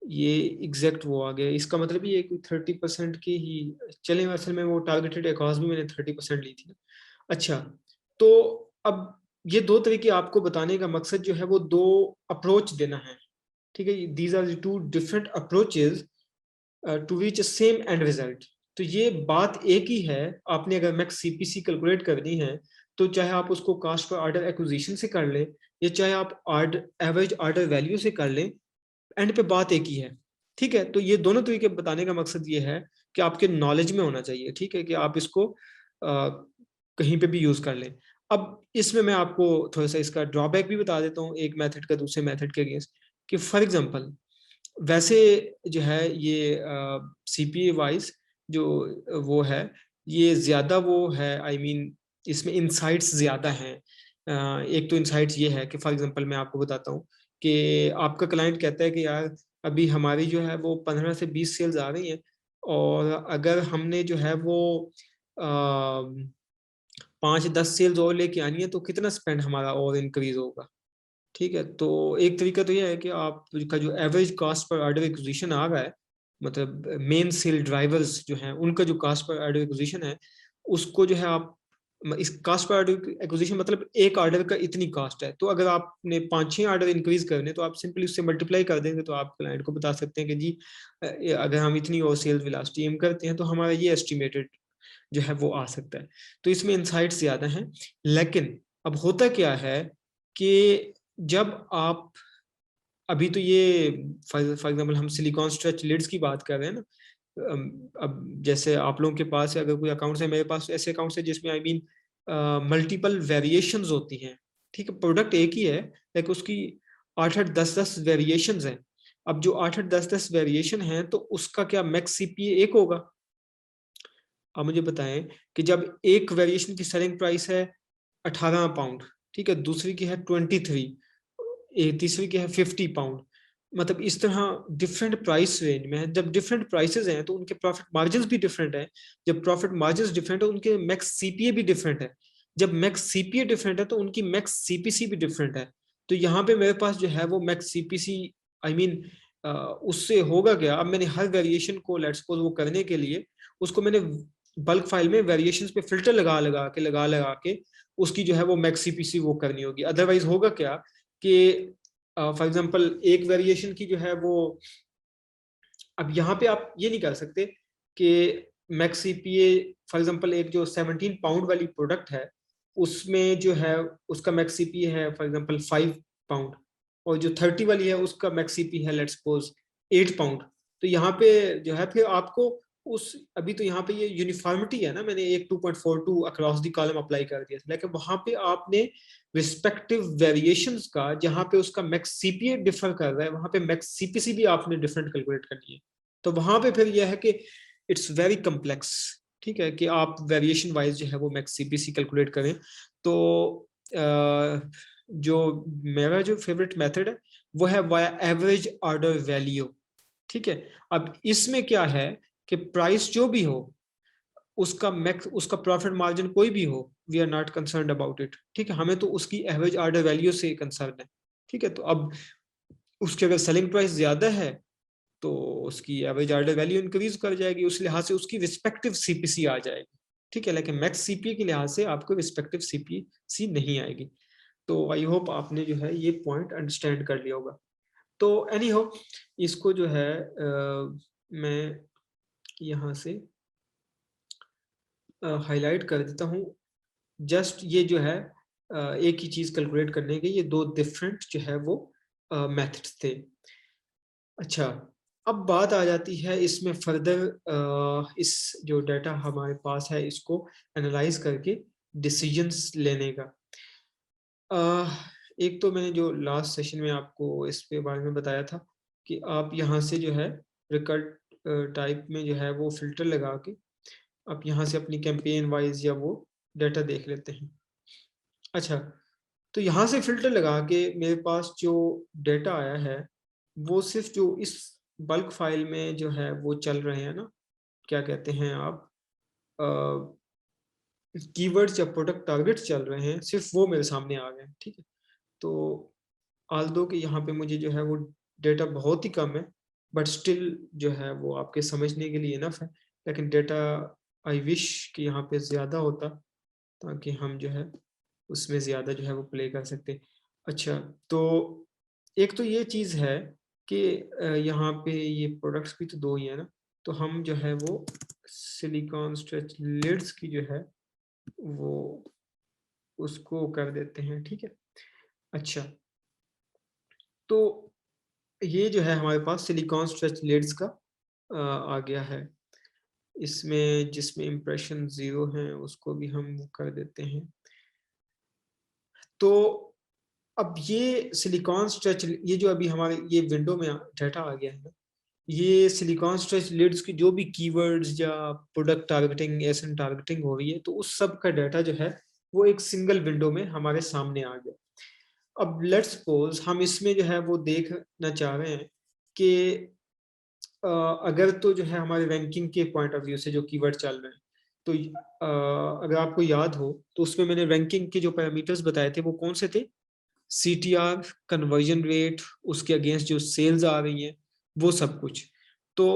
ये एग्जैक्ट वो आ गया। इसका मतलब ये 30% की ही चले, असल में वो टारगेटेड अकॉस्ट भी मैंने 30% ली थी। अच्छा, तो अब ये दो तरीके आपको बताने का मकसद जो है वो दो अप्रोच देना है। ठीक है, these are two different approaches to reach same end result. तो ये बात एक ही है। आपने अगर मैक्स सीपीसी कैलकुलेट करनी है तो चाहे आप उसको कॉस्ट पर ऑर्डर एक्विजिशन से कर लें या चाहे आप एवरेज ऑर्डर वैल्यू से कर लें, एंड पे बात एक ही है। ठीक है, तो ये दोनों तरीके बताने का मकसद ये है कि आपके नॉलेज में होना चाहिए। ठीक है, कि आप इसको कहीं पे भी यूज कर लें। अब इसमें मैं आपको थोड़ा सा इसका ड्रॉबैक भी बता देता हूँ एक मेथड का दूसरे मेथड के अगेंस्ट, कि फॉर एग्जांपल वैसे जो है ये सीपीए वाइज जो वो है, ये ज़्यादा वो है, आई मीन इसमें इंसाइट्स ज़्यादा हैं। एक तो इंसाइट्स ये है कि फॉर एग्जांपल मैं आपको बताता हूँ कि आपका क्लाइंट कहता है कि यार अभी हमारी जो है वो 15 से 20 सेल्स आ रही हैं, और अगर हमने जो है वो 5-10 सेल्स और लेके आनी है तो कितना स्पेंड हमारा और इंक्रीज होगा। ठीक है, तो एक तरीका तो यह है कि आपका जो average cost per order acquisition आ रहा है, मतलब मेन सेल ड्राइवर्स जो हैं उनका जो कॉस्ट पर ऑर्डर एक्विजिशन है, उसको जो है आप इस कॉस्ट पर ऑर्डर एक्विजिशन मतलब एक ऑर्डर का इतनी कॉस्ट है, तो अगर आपने 5-6 ऑर्डर इंक्रीज करने तो आप सिंपली उससे मल्टीप्लाई कर देंगे, तो आप क्लाइंट को बता सकते हैं कि जी अगर हम इतनी और सेल्स वेलोसिटी एम करते हैं तो हमारा ये एस्टिमेटेड जो है वो आ सकता है। तो इसमें इंसाइट्स ज्यादा हैं, लेकिन अब होता क्या है कि जब आप अभी तो ये फॉर एग्जांपल हम सिलिकॉन स्ट्रेच लिड्स की बात कर रहे हैं ना, अब जैसे आप लोगों के पास है, अगर कोई अकाउंट्स है, मेरे पास ऐसे अकाउंट्स है जिसमें आई मीन मल्टीपल वेरिएशंस होती हैं। ठीक है, प्रोडक्ट एक ही है लेकिन उसकी 8-8 10-10 वेरिएशंस हैं। अब जो 8-8 10-10 वेरिएशन हैं तो उसका क्या मैक्स सीपीए एक होगा? आप मुझे बताएं कि जब एक वेरिएशन की सेलिंग प्राइस है 18 पाउंड, ठीक है, दूसरी की है 23, तीसरी की है 50 पाउंड, मतलब इस तरह डिफरेंट प्राइस रेंज में है। जब डिफरेंट प्राइसेस हैं तो उनके प्रॉफिट मार्जिन भी डिफरेंट है। जब प्रॉफिट मार्जिन डिफरेंट है उनके मैक्स सीपीए भी डिफरेंट है। जब मैक्स सीपीए डिफरेंट है तो उनकी मैक्स सीपीसी भी डिफरेंट है। तो यहाँ पे मेरे पास जो है वो मैक्स सीपीसी आई मीन उससे होगा क्या, अब मैंने हर वेरिएशन को लेट्स सपोज वो करने के लिए उसको मैंने बल्क फाइल में वेरिएशंस पे फिल्टर लगा के उसकी जो है वो मैक्स सीपीसी वो करनी होगी। अदरवाइज होगा क्या कि फॉर एग्जांपल एक वेरिएशन की जो है वो, अब यहाँ पे आप ये नहीं कर सकते कि मैक्स सीपीए फॉर एग्जांपल एक जो 17 पाउंड वाली प्रोडक्ट है उसमें जो है उसका मैक्स सीपीए है फॉर एग्जांपल 5 पाउंड, और जो 30 वाली है उसका मैक्स सीपीए है लेट्स सपोज 8 पाउंड। तो यहाँ पे जो है फिर आपको उस अभी तो यहाँ पे ये यूनिफॉर्मिटी है ना, मैंने एक 2.42 अक्रॉस दी कॉलम अप्लाई कर दिया था, लेकिन वहां पे आपने रिस्पेक्टिव वेरिएशंस का जहां पे उसका मैक्स सीपीए डिफर कर रहा है वहां पे मैक्स सीपीसी भी आपने डिफरेंट कैलकुलेट करनी है। तो वहां पे फिर यह है कि इट्स वेरी कम्प्लेक्स। ठीक है, कि आप वेरिएशन वाइज जो है वो मैक्स सीपीसी कैलकुलेट करें। तो जो मेरा जो फेवरेट मेथड है वो है वाया एवरेज ऑर्डर वैल्यू। ठीक है, अब इसमें क्या है कि प्राइस जो भी हो उसका मैक्स उसका प्रॉफिट मार्जिन कोई भी हो, we are not concern about it. ठीक है, हमें तो उसकी एवरेज ऑर्डर वैल्यू से कंसर्न है। ठीक है, तो अब उसकी अगर सेलिंग प्राइस ज्यादा है तो उसकी एवरेज ऑर्डर वैल्यू इंक्रीज कर जाएगी, उस लिहाज से उसकी रिस्पेक्टिव सीपीसी आ जाएगी। ठीक है, लेकिन मैक्स सीपीए के लिहाज से आपको रिस्पेक्टिव सीपीसी नहीं आएगी। तो आई होप आपने जो है ये पॉइंट अंडरस्टैंड कर लिया होगा। तो एनी हो, इसको जो है मैं यहाँ से हाईलाइट कर देता हूँ। जस्ट ये जो है एक ही चीज कैलकुलेट करने के ये दो डिफरेंट जो है वो मेथड्स थे। अच्छा, अब बात आ जाती है इसमें फर्दर इस जो डाटा हमारे पास है इसको एनालाइज करके डिसीजंस लेने का। एक तो मैंने जो लास्ट सेशन में आपको इस पे बारे में बताया था कि आप यहाँ से जो है रिकर्ट टाइप में जो है वो फिल्टर लगा के आप यहाँ से अपनी कैंपेन वाइज या वो डाटा देख लेते हैं। अच्छा, तो यहाँ से फिल्टर लगा के मेरे पास जो डेटा आया है वो सिर्फ जो इस बल्क फाइल में जो है वो चल रहे हैं ना, क्या कहते हैं आप, कीवर्ड्स या प्रोडक्ट टारगेट्स चल रहे हैं, सिर्फ वो मेरे सामने आ गए। ठीक है, तो आल्दो कि यहाँ पे मुझे जो है वो डेटा बहुत ही कम है, बट स्टिल जो है वो आपके समझने के लिए इनफ है। लेकिन डेटा आई विश कि यहाँ पे ज़्यादा होता ताकि हम जो है उसमें ज़्यादा जो है वो प्ले कर सकते। अच्छा, तो एक तो ये चीज़ है कि यहाँ पे ये प्रोडक्ट्स भी तो दो ही है ना, तो हम जो है वो सिलिकॉन स्ट्रेच लिड्स की जो है वो उसको कर देते हैं। ठीक है, अच्छा, तो ये जो है हमारे पास सिलिकॉन स्ट्रेच लिड्स का आ गया है। इसमें जिसमें इम्प्रेशन 0 है उसको भी हम कर देते हैं। तो अब ये सिलिकॉन स्ट्रेच, ये जो अभी हमारे ये विंडो में डाटा आ गया है ना, ये सिलिकॉन स्ट्रेच लिड्स की जो भी कीवर्ड्स या प्रोडक्ट टारगेटिंग, एसएन टारगेटिंग हो रही है, तो उस सब का डाटा जो है वो एक सिंगल विंडो में हमारे सामने आ गया। अब लेट्स सपोज हम इसमें जो है वो देखना चाह रहे हैं कि अगर तो जो है हमारे रैंकिंग के पॉइंट ऑफ व्यू से जो कीवर्ड चल रहे हैं, तो अगर आपको याद हो तो उसमें मैंने रैंकिंग के जो पैरामीटर्स बताए थे वो कौन से थे? CTR, कन्वर्जन रेट, उसके अगेंस्ट जो सेल्स आ रही हैं, वो सब कुछ। तो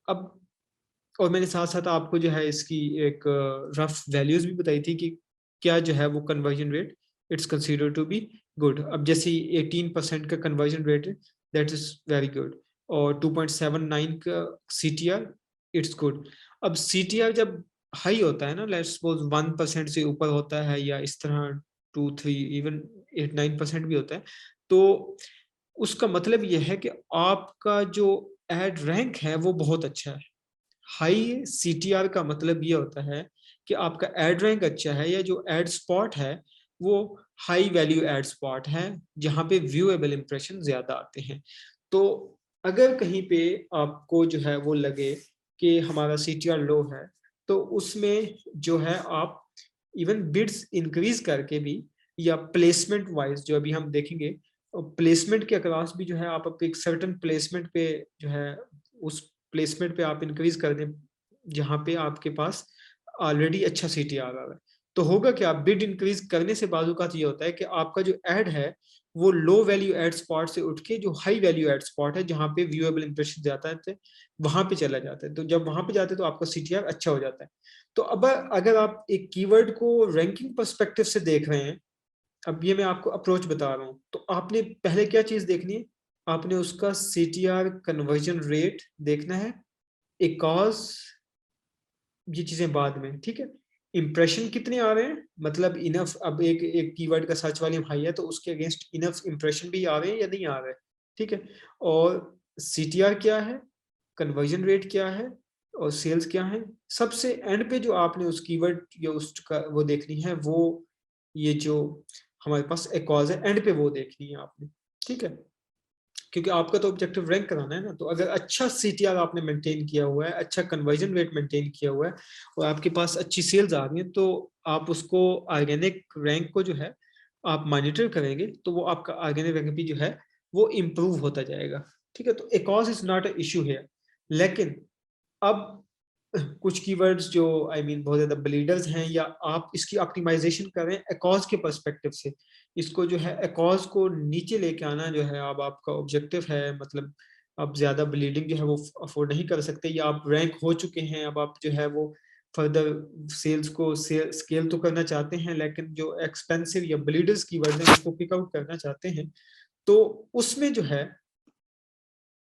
अब और मैंने साथ साथ आपको जो है इसकी एक रफ वैल्यूज भी बताई थी कि क्या जो है वो conversion rate it's consider to be good. अब जैसे 18% का कन्वर्जन रेट है, दैट इज वेरी गुड, और 2.79 का CTR, इट्स गुड। अब CTR जब हाई होता है ना, लेट्स सपोज 1% से ऊपर होता है, या इस तरह 2-3 इवन 8-9% भी होता है, तो उसका मतलब यह है कि आपका जो एड रैंक है वो बहुत अच्छा है। हाई CTR का मतलब ये होता है कि आपका एड रैंक अच्छा है, या जो एड स्पॉट है वो हाई वैल्यू एड स्पॉट है, जहां पे व्यूएबल इंप्रेशन ज्यादा आते हैं। तो अगर कहीं पे आपको जो है वो लगे कि हमारा CTR लो है, तो उसमें जो है आप इवन बिड्स इंक्रीज करके भी, या प्लेसमेंट वाइज जो अभी हम देखेंगे, प्लेसमेंट के अक्रॉस भी जो है आप एक सर्टन प्लेसमेंट पे जो है उस प्लेसमेंट पे आप इंक्रीज कर दें जहां पे आपके पास ऑलरेडी अच्छा CTR आ रहा है। तो होगा क्या, बिड इंक्रीज करने से बाजू का ये होता है कि आपका जो एड है वो लो वैल्यू एड स्पॉट से उठ के जो हाई वैल्यू एड स्पॉट है, जहां पे व्यूएबल इंप्रेशन जाता है, वहां पे चला जाता है। तो जब वहां पे जाते हैं तो आपका CTR अच्छा हो जाता है। तो अब अगर आप एक कीवर्ड को रैंकिंग पर्सपेक्टिव से देख रहे हैं, अब ये मैं आपको अप्रोच बता रहा हूँ, तो आपने पहले क्या चीज देखनी है? आपने उसका CTR कन्वर्जन रेट देखना है, एक कॉज, ये चीजें बाद में, ठीक है। इंप्रेशन कितने आ रहे हैं, मतलब इनफ, अब एक एक कीवर्ड का सर्च वॉल्यूम हाई है तो उसके अगेंस्ट इनफ इंप्रेशन भी आ रहे हैं या नहीं आ रहे हैं, ठीक है। और CTR क्या है, कन्वर्जन रेट क्या है, और सेल्स क्या है। सबसे एंड पे जो आपने उस कीवर्ड या उसका वो देखनी है, वो ये जो हमारे पास एक कॉज है एंड पे वो देखनी है आपने, ठीक है। क्योंकि आपका तो ऑब्जेक्टिव रैंक कराना है ना। तो अगर अच्छा CTR आपने मेंटेन किया हुआ है, अच्छा कन्वर्जन रेट मेंटेन किया हुआ है, और आपके पास अच्छी सेल्स आ रही है, तो आप उसको ऑर्गेनिक रैंक को जो है आप मॉनिटर करेंगे, तो वो आपका ऑर्गेनिक रैंक भी जो है वो इम्प्रूव होता जाएगा, ठीक है। तो a cause is not a issue है। लेकिन अब कुछ कीवर्ड्स जो बहुत ज्यादा ब्लीडर्स हैं, या आप इसकी ऑप्टिमाइजेशन करें एकॉज के पर्सपेक्टिव से, इसको जो है एकॉज को नीचे लेके आना जो है अब आपका ऑब्जेक्टिव है। मतलब आप ज्यादा ब्लीडिंग जो है वो अफोर्ड नहीं कर सकते, या आप रैंक हो चुके हैं, अब आप जो है वो फर्दर सेल्स को स्केल तो करना चाहते हैं, लेकिन जो एक्सपेंसिव या ब्लीडर्स कीवर्ड है उसको पिक आउट करना चाहते हैं। तो उसमें जो है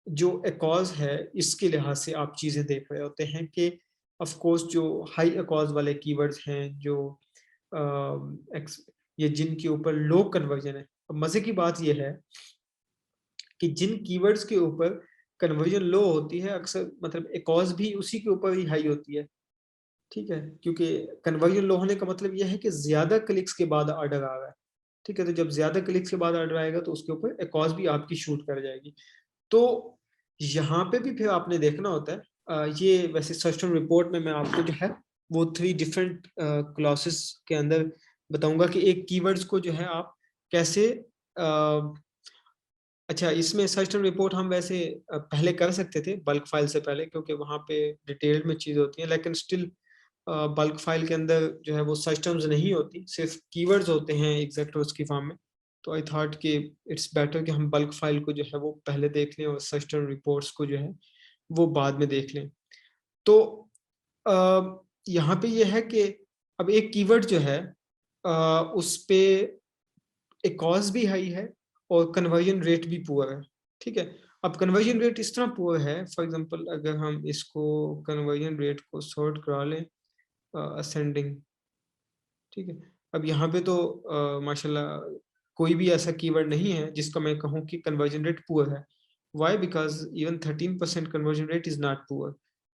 जो एकॉज है, इसके लिहाज से आप चीजें देख रहे होते हैं कि ऑफ कोर्स जो हाई एकॉज वाले कीवर्ड्स हैं, जो ये जिनके ऊपर लो कन्वर्जन है। अब मजे की बात यह है कि जिन कीवर्ड्स के ऊपर कन्वर्जन लो होती है, अक्सर मतलब एकॉज भी उसी के ऊपर ही हाई होती है, ठीक है। क्योंकि कन्वर्जन लो होने का मतलब यह है कि ज्यादा क्लिक्स के बाद ऑर्डर आ रहा है, ठीक है। तो जब ज्यादा क्लिक्स के बाद ऑर्डर आएगा तो उसके ऊपर एकॉज भी आपकी शूट कर जाएगी। तो यहाँ पे भी फिर आपने देखना होता है, ये वैसे सर्च टर्म रिपोर्ट में मैं आपको जो है वो 3 डिफरेंट क्लासेस के अंदर बताऊंगा कि एक कीवर्ड्स को जो है आप कैसे अच्छा, इसमें सर्च टर्म रिपोर्ट हम वैसे पहले कर सकते थे बल्क फाइल से पहले, क्योंकि वहाँ पे डिटेल्ड में चीज़ होती है, लेकिन स्टिल बल्क फाइल के अंदर जो है वो सर्च टर्म्स नहीं होती, सिर्फ कीवर्ड्स होते हैं एग्जैक्ट की फॉर्म में। तो आई थॉट कि इट्स बेटर कि हम बल्क फाइल को जो है वो पहले देख लें, और सर्च टर्म रिपोर्ट्स को जो है वो बाद में देख लें। तो यहाँ पे ये है कि अब एक कीवर्ड जो है उस पे एक कॉज भी हाई है और कन्वर्जन रेट भी पुअर है, ठीक है। अब कन्वर्जन रेट इस तरह पुअर है, फॉर एग्जांपल अगर हम इसको कन्वर्जन रेट को सॉर्ट करा लें असेंडिंग, ठीक है। अब यहाँ पे तो माशाल्लाह कोई भी ऐसा कीवर्ड नहीं है जिसका मैं कहूँ कि कन्वर्जन रेट पुअर है। Why? Because even 13% conversion rate is not poor.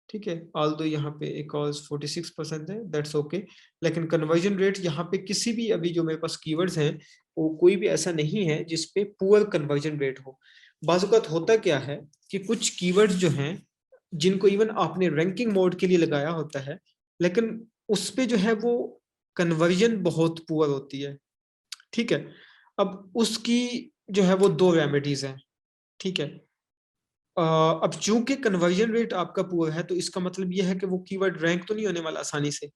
ठीक है, ऑल्दो यहाँ पे एक और 46% है, दैट्स ओके। लेकिन कन्वर्जन रेट यहाँ पे किसी भी अभी जो मेरे पास कीवर्ड्स हैं वो कोई भी ऐसा नहीं है जिसपे पुअर कन्वर्जन रेट हो। बाज़-औक़ात होता क्या है कि कुछ कीवर्ड्स जो हैं जिनको इवन आपने रैंकिंग मोड के लिए लगाया होता है, लेकिन उस पे जो है वो कन्वर्जन बहुत पुअर होती है, ठीक है? अब उसकी जो है वो 2 रेमेडीज़ हैं, ठीक है? अब चूँकि कन्वर्जन रेट आपका पुअर है, तो इसका मतलब ये है कि वो कीवर्ड रैंक तो नहीं होने वाला आसानी से,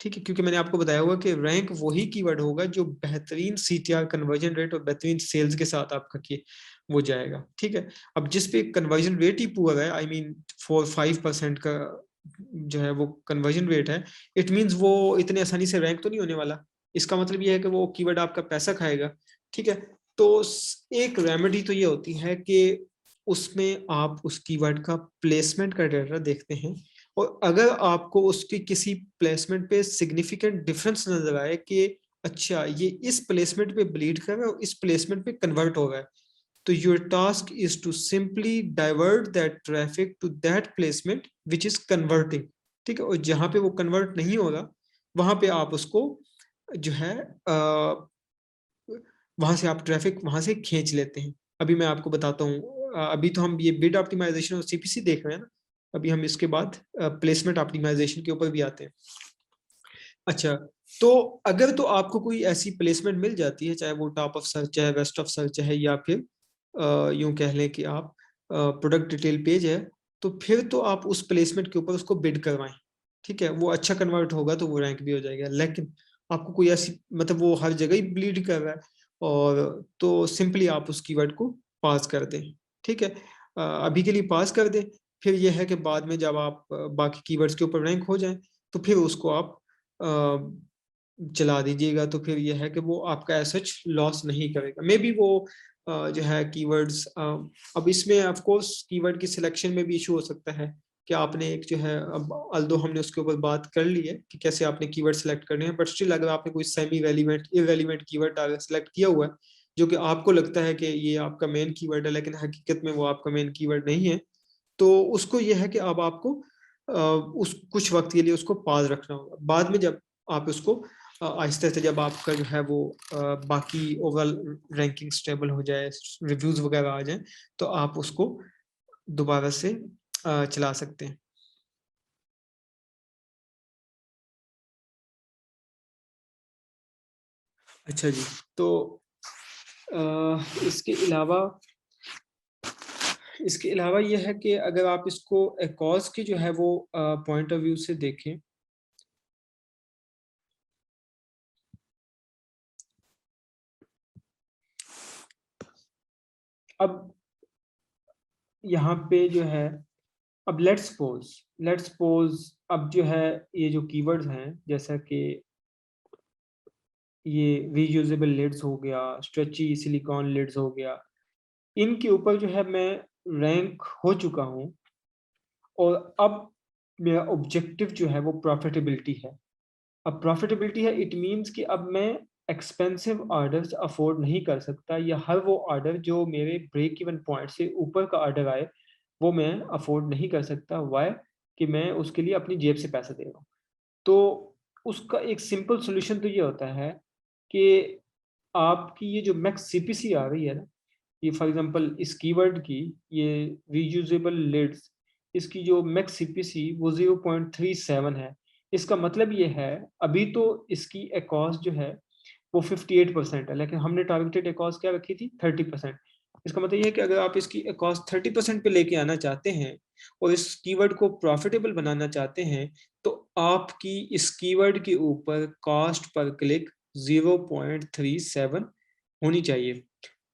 ठीक है? क्योंकि मैंने आपको बताया हुआ कि रैंक वही कीवर्ड होगा जो बेहतरीन सीटीआर कन्वर्जन रेट और बेहतरीन सेल्स के साथ आपका कि वो जाएगा, ठीक है? अब जिस पे कन्वर्जन रेट ही पुअर है, आई मीन 4-5% का जो है वो कन्वर्जन रेट है, इट मीन्स वो इतने आसानी से रैंक तो नहीं होने वाला। इसका मतलब ये है कि वो कीवर्ड आपका पैसा खाएगा, ठीक है? तो एक रेमेडी तो ये होती है कि उसमें आप उस कीवर्ड का प्लेसमेंट का डाटा देखते हैं, और अगर आपको उसकी किसी प्लेसमेंट पे सिग्निफिकेंट डिफरेंस नजर आए कि अच्छा ये इस प्लेसमेंट पे ब्लीड कर रहा है और इस प्लेसमेंट पे कन्वर्ट हो रहा है, तो your task is to simply divert that traffic to that placement which is converting, ठीक है? और जहां पे वो कन्वर्ट नहीं हो रहा वहां पे आप उसको जो है वहां से आप ट्रैफिक वहां से खींच लेते हैं। अभी मैं आपको बताता हूँ, अभी तो हम ये बिड ऑप्टिमाइजेशन और सीपीसी देख रहे हैं ना, अभी हम इसके बाद प्लेसमेंट ऑप्टिमाइजेशन के ऊपर भी आते हैं। अच्छा, तो अगर तो आपको कोई ऐसी प्लेसमेंट मिल जाती है, चाहे वो टॉप ऑफ सर्च चाहे वेस्ट ऑफ सर्च है या फिर यूं कह लें कि आप प्रोडक्ट डिटेल पेज है, तो फिर तो आप उस प्लेसमेंट के ऊपर उसको बिड करवाएं, ठीक है? वो अच्छा कन्वर्ट होगा तो वो रैंक भी हो जाएगा। लेकिन आपको कोई ऐसी मतलब वो हर जगह ही ब्लीड कर रहा है, और तो सिंपली आप उस कीवर्ड को पास कर दें, ठीक है? अभी के लिए पास कर दें, फिर ये है कि बाद में जब आप बाकी कीवर्ड्स के ऊपर रैंक हो जाएं, तो फिर उसको आप चला दीजिएगा, तो फिर ये है कि वो आपका एज़ सच लॉस नहीं करेगा। मे बी वो जो है कीवर्ड्स अब इसमें ऑफ कोर्स कीवर्ड की सिलेक्शन में भी इशू हो सकता है कि आपने एक जो है, अब अल्दो हमने उसके ऊपर बात कर ली है कि कैसे आपने कीवर्ड सेलेक्ट करने हैं, बट स्टिल अगर आपने कोई semi relevant irrelevant keyword select किया हुआ है जो कि आपको लगता है कि ये आपका मेन कीवर्ड है, लेकिन हकीकत में वो आपका मेन कीवर्ड नहीं है, तो उसको ये है कि अब आपको उस कुछ वक्त के लिए उसको पास रखना होगा। बाद में जब आप उसको आहिस्ते से जब आपका जो है वो बाकी ओवरऑल रैंकिंग स्टेबल हो जाए, रिव्यूज वगैरह आ जाए, तो आप उसको दोबारा से चला सकते हैं। अच्छा जी, तो इसके अलावा ये है कि अगर आप इसको कॉज की जो है वो पॉइंट ऑफ व्यू से देखें, अब यहाँ पे जो है, अब लेट्स सपोज अब जो है ये जो कीवर्ड्स हैं, जैसा कि ये रीयूजेबल लिड्स हो गया, स्ट्रेची सिलिकॉन लिड्स हो गया, इनके ऊपर जो है मैं रैंक हो चुका हूँ, और अब मेरा ऑब्जेक्टिव जो है वो प्रॉफिटेबिलिटी है। अब प्रॉफिटेबिलिटी है, इट मीन्स कि अब मैं एक्सपेंसिव ऑर्डर्स अफोर्ड नहीं कर सकता, या हर वो ऑर्डर जो मेरे ब्रेक इवन पॉइंट से ऊपर का ऑर्डर आए वो मैं अफोर्ड नहीं कर सकता। वाई? कि मैं उसके लिए अपनी जेब से पैसा दे रहा हूँ। तो उसका एक सिंपल सॉल्यूशन तो ये होता है कि आपकी ये जो मैक्स सीपीसी आ रही है ना, ये फॉर एग्जांपल इस कीवर्ड की, ये रीयूजेबल लिड्स, इसकी जो मैक्स सीपीसी वो 0.37 है। इसका मतलब ये है, अभी तो इसकी एकॉस जो है वो 58% है, लेकिन हमने टारगेटेड एकॉस क्या रखी थी? 30%। इसका मतलब ये है कि अगर आप इसकी एकॉस 30% पे लेके आना चाहते हैं और इस कीवर्ड को प्रॉफिटेबल बनाना चाहते हैं, तो आपकी इस कीवर्ड के ऊपर कॉस्ट पर क्लिक 0.37 होनी चाहिए।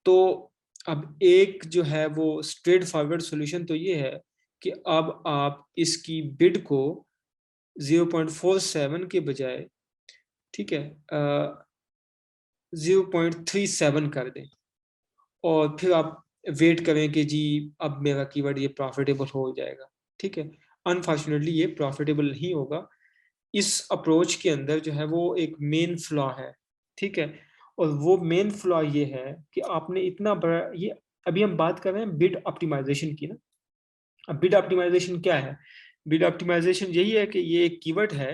तो अब एक जो है वो स्ट्रेट फॉरवर्ड सॉल्यूशन तो ये है कि अब आप इसकी बिड को 0.47 के बजाय, ठीक है, 0.37 कर दें, और फिर आप वेट करें कि जी अब मेरा कीवर्ड ये प्रॉफिटेबल हो जाएगा, ठीक है? अनफॉर्चुनेटली ये प्रॉफिटेबल नहीं होगा। इस अप्रोच के अंदर जो है वो एक मेन फ्लॉ है, ठीक है? और वो मेन फ्लॉ ये है कि आपने इतना बड़ा ये, अभी हम बात कर रहे हैं बिड ऑप्टिमाइजेशन की ना। अब बिड ऑप्टिमाइजेशन क्या है? बिड ऑप्टिमाइजेशन यही है कि ये एक कीवर्ड है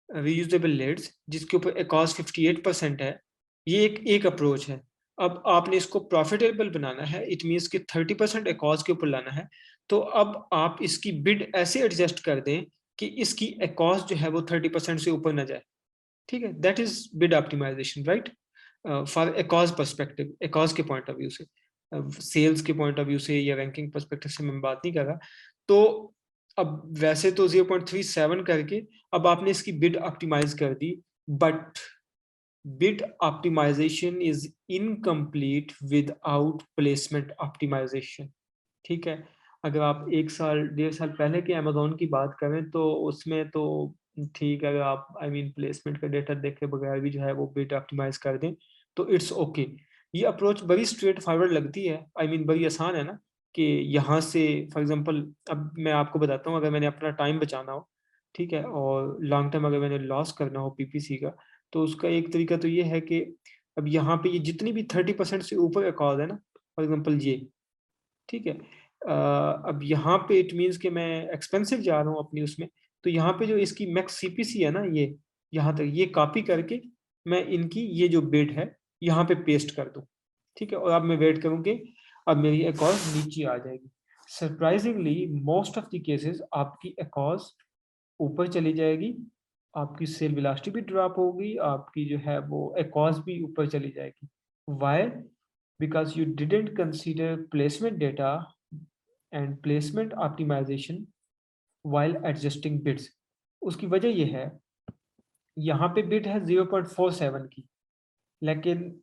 रीयूजेबल लिड्स जिसके ऊपर एकॉस 58% है। ये एक अप्रोच है। अब आपने इसको प्रॉफिटेबल बनाना है, इट मीन्स कि 30% एकॉस के ऊपर लाना है। तो अब आप इसकी बिड ऐसे एडजस्ट कर दें कि इसकी एकॉस जो है वो 30% से ऊपर ना जाए। ठीक है, that is bid optimization, right? For ACoS perspective, ACoS के पॉइंट ऑफ व्यू से, सेल्स के पॉइंट ऑफ व्यू से या रैंकिंग पर्सपेक्टिव से मैं बात नहीं कर रहा। तो अब वैसे तो 0.37 करके अब आपने इसकी बिड ऑप्टिमाइज कर दी, but bid optimization is incomplete without placement optimization. ठीक है, अगर आप 1 साल 1.5 साल पहले के अमेजोन की बात करें तो उसमें तो ठीक है, अगर आप प्लेसमेंट का डेटा देखे बगैर भी जो है वो बिड ऑप्टिमाइज कर दें तो इट्स ओके। ये अप्रोच बड़ी स्ट्रेट फॉरवर्ड लगती है, बड़ी आसान है ना, कि यहाँ से फॉर एग्जांपल अब मैं आपको बताता हूँ, अगर मैंने अपना टाइम बचाना हो, ठीक है, और लॉन्ग टर्म अगर मैंने लॉस करना हो पीपीसी का, तो उसका एक तरीका तो ये है कि अब यहाँ पे ये जितनी भी 30% से ऊपर का कॉज है ना, फॉर एग्जांपल ये, ठीक है, अब यहाँ पे इट मीन्स कि मैं एक्सपेंसिव जा रहा हूँ अपनी उसमें, तो यहाँ पे जो इसकी मैक्स सीपीसी है ना, ये यहाँ तक ये कॉपी करके मैं इनकी ये जो बिड है यहाँ पे पेस्ट कर दूँ। ठीक है, और अब मैं वेट करूँगी, अब मेरी एकॉस नीचे आ जाएगी। Surprisingly most of the cases आपकी एकॉस ऊपर चली जाएगी, आपकी सेल वेलोसिटी भी ड्रॉप होगी, आपकी जो है वो एकॉस भी ऊपर चली जाएगी। Why? Because you didn't consider placement data and placement optimization while adjusting bids. उसकी वजह यह है, यहाँ पे बिड है 0.47 की, लेकिन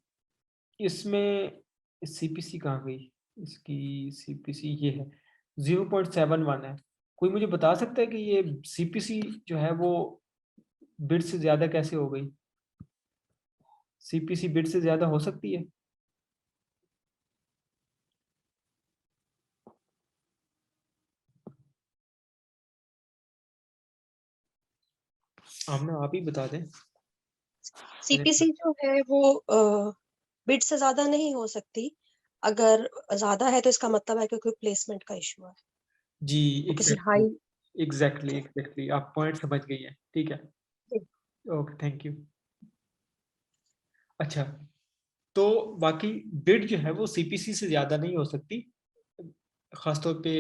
इसमें सीपीसी कहाँ गई, इसकी सीपीसी ये है 0.71 है। कोई मुझे बता सकता है कि ये सीपीसी जो है वो बिड से ज्यादा कैसे हो गई? सीपीसी बिड से ज्यादा हो सकती है? आमना आप ही बता दें। सीपीसी जो है वो बिड से ज्यादा नहीं हो सकती। अगर ज्यादा है तो इसका मतलब है कि कोई प्लेसमेंट का इशू है, जी, वो किसी एग्जैक्टली हाई। एग्जैक्टली एग्जैक्टली आप पॉइंट समझ गई हैं। ठीक है, ओके, थैंक यू। अच्छा, तो बाकी बिड जो है वो सीपीसी से ज्यादा नहीं हो सकती, खासतौर पे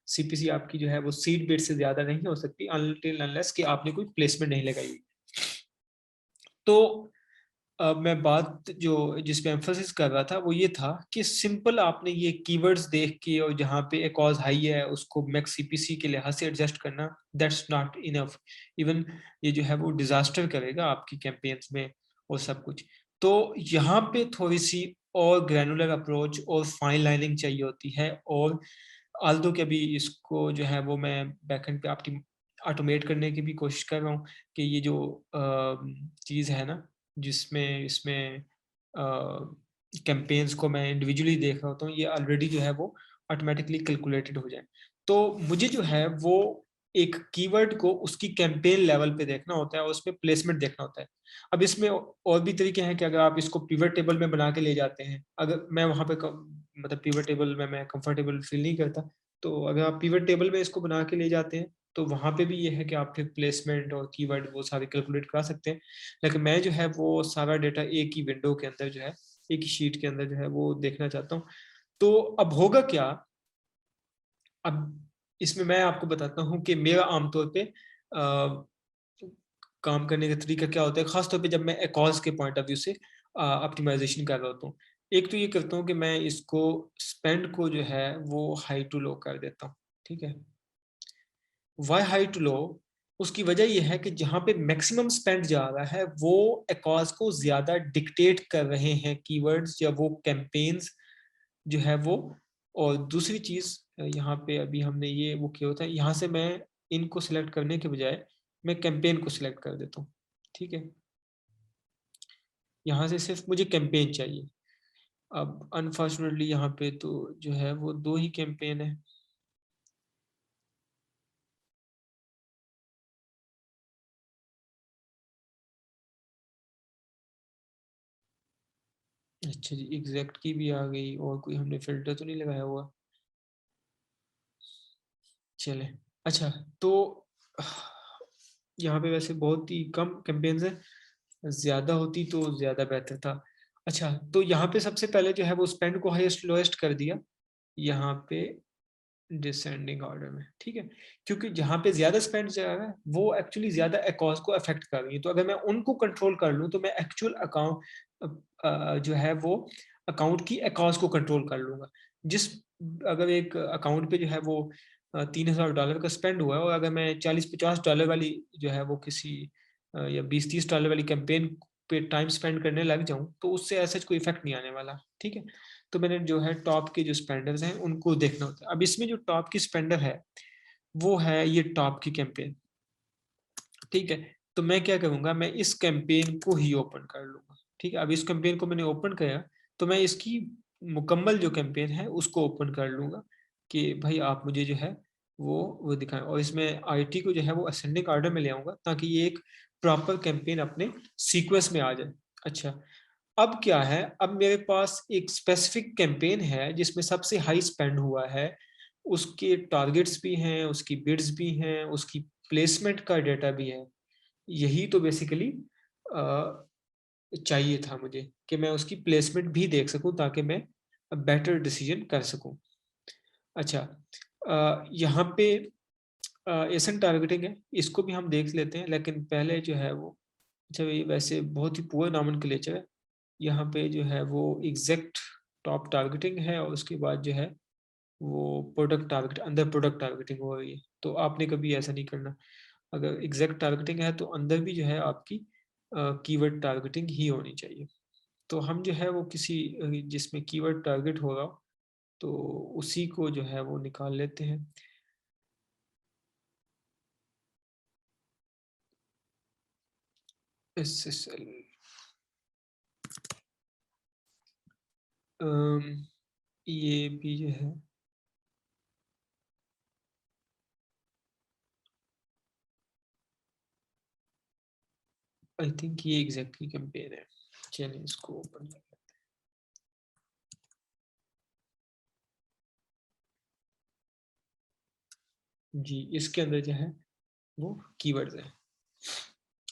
सीपीसी आपकी जो है वो सीड बिड से ज्यादा नहीं हो सकती अनटिल अनलेस कि आपने कोई प्लेसमेंट नहीं लगाई हुई। तो अब मैं बात जो जिस पे एम्फोसिस कर रहा था वो ये था कि सिंपल आपने ये कीवर्ड्स देख के और जहाँ पे एक कॉज हाई है उसको मैक्स सीपीसी के लिहाज से एडजस्ट करना, दैट्स नॉट इनफ। इवन ये जो है वो डिजास्टर करेगा आपकी कैंपेन्स में और सब कुछ। तो यहाँ पे थोड़ी सी और ग्रैनुलर अप्रोच और फाइन लाइनिंग चाहिए होती है। और आल्दो के अभी इसको जो है वो मैं बैकएंड पे आपकी ऑटोमेट करने की भी कोशिश कर रहा हूँ कि ये जो चीज़ है ना, जिसमें इसमें कैंपेन्स को मैं इंडिविजुअली देख रहा होता हूँ, ये ऑलरेडी जो है वो ऑटोमेटिकली कैलकुलेटेड हो जाए। तो मुझे जो है वो एक कीवर्ड को उसकी कैंपेन लेवल पे देखना होता है और उसमें प्लेसमेंट देखना होता है। अब इसमें और भी तरीके हैं कि अगर आप इसको पिवट टेबल में बना के ले जाते हैं, अगर मैं वहाँ पे मतलब पिवट टेबल में मैं कंफर्टेबल फील नहीं करता, तो अगर आप पिवट टेबल में इसको बना के ले जाते हैं तो वहाँ पे भी ये है कि आप फिर प्लेसमेंट और कीवर्ड वो सारे कैलकुलेट करा सकते हैं। लेकिन मैं जो है वो सारा डेटा एक ही विंडो के अंदर जो है, एक ही शीट के अंदर जो है वो देखना चाहता हूँ। तो अब होगा क्या, अब इसमें मैं आपको बताता हूँ कि मेरा आमतौर पे काम करने का तरीका क्या होता है, खासतौर पे जब मैं एकॉस के पॉइंट ऑफ व्यू से ऑप्टिमाइजेशन कर रहा होता हूँ। एक तो ये करता हूँ कि मैं इसको स्पेंड को जो है वो हाई टू लो कर देता हूँ। ठीक है, वाई हाई टू लो? उसकी वजह यह है कि जहां पे मैक्सिमम स्पेंड जा रहा है वो एकॉस को ज्यादा डिक्टेट कर रहे हैं कीवर्ड्स या वो कैंपेन्स जो है वो। और दूसरी चीज यहाँ पे अभी हमने ये वो किया होता है, यहाँ से मैं इनको सिलेक्ट करने के बजाय मैं कैंपेन को सिलेक्ट कर देता हूँ। ठीक है, यहाँ से सिर्फ मुझे कैंपेन चाहिए। अब अनफॉर्चुनेटली यहाँ पे तो जो है वो 2 ही कैंपेन है। अच्छा जी, एग्जैक्ट की भी आ गई और कोई हमने फिल्टर तो नहीं लगाया हुआ? चले, अच्छा, तो यहाँ पे वैसे बहुत ही कम कैंपेन्स हैं, ज़्यादा होती तो ज़्यादा बेहतर था। अच्छा, तो यहाँ पे सबसे पहले जो है वो स्पेंड को हाईएस्ट लोएस्ट कर दिया, यहाँ पे डिसेंडिंग ऑर्डर में, ठीक है? क्योंकि जहाँ पे ज़्यादा स्पेंड जा रहा है, वो एक्चुअली ज़्यादा अकाउंट्स को अफेक्ट कर रही है। तो अगर मैं उनको कंट्रोल कर लूँ, तो मैं एक्चुअल अकाउंट जो है वो अकाउंट की अकाउंट्स को कंट्रोल कर लूँगा। जिस अगर एक अकाउंट पे जो है वो $3000 का स्पेंड हुआ है और अगर मैं $40-50 वाली जो है वो किसी या $20-30 वाली कैंपेन पे टाइम स्पेंड करने लग जाऊँ, तो उससे ऐसा कोई इफेक्ट नहीं आने वाला, ठीक है? तो मैंने जो है टॉप के जो स्पेंडर्स हैं उनको देखना होता है। अब इसमें जो टॉप की स्पेंडर है, वो है ये टॉप की कैंपेन, ठीक है? तो मैं क्या करूँगा, मैं इस कैंपेन को ही ओपन कर लूँगा, ठीक है? अब इस कैंपेन को मैंने ओपन किया, तो मैं इसकी मुकम्मल जो कैंपेन है उसको ओपन कर लूँगा कि भाई आप मुझे जो है वो दिखाएँ, और इसमें आईटी को जो है वो असेंडिंग ऑर्डर में ले आऊँगा ताकि ये एक प्रॉपर कैंपेन अपने सीक्वेंस में आ जाए। अच्छा, अब क्या है, अब मेरे पास एक स्पेसिफिक कैंपेन है जिसमें सबसे हाई स्पेंड हुआ है, उसके टारगेट्स भी हैं, उसकी बिड्स भी हैं, उसकी प्लेसमेंट का डेटा भी है। यही तो बेसिकली चाहिए था मुझे कि मैं उसकी प्लेसमेंट भी देख सकूँ ताकि मैं बेटर डिसीजन कर सकूँ। अच्छा, यहाँ पे एसन टारगेटिंग है, इसको भी हम देख लेते हैं, लेकिन पहले जो है वो, अच्छा ये वैसे बहुत ही पुअर नॉमेनक्लेचर है। यहाँ पे जो है वो एग्जैक्ट टॉप टारगेटिंग है और उसके बाद जो है वो प्रोडक्ट टारगेट, अंदर प्रोडक्ट टारगेटिंग हो रही है। तो आपने कभी ऐसा नहीं करना। अगर एग्जैक्ट टारगेटिंग है तो अंदर भी जो है आपकी कीवर्ड टारगेटिंग ही होनी चाहिए। तो हम जो है वो किसी जिसमें कीवर्ड टारगेट होगा तो उसी को जो है वो निकाल लेते हैं। SSL ये भी जो है आई थिंक ये एग्जैक्टली कैंपेन है। चलिए इसको ओपन कर लेते हैं। जी, इसके अंदर जो है वो कीवर्ड्स हैं।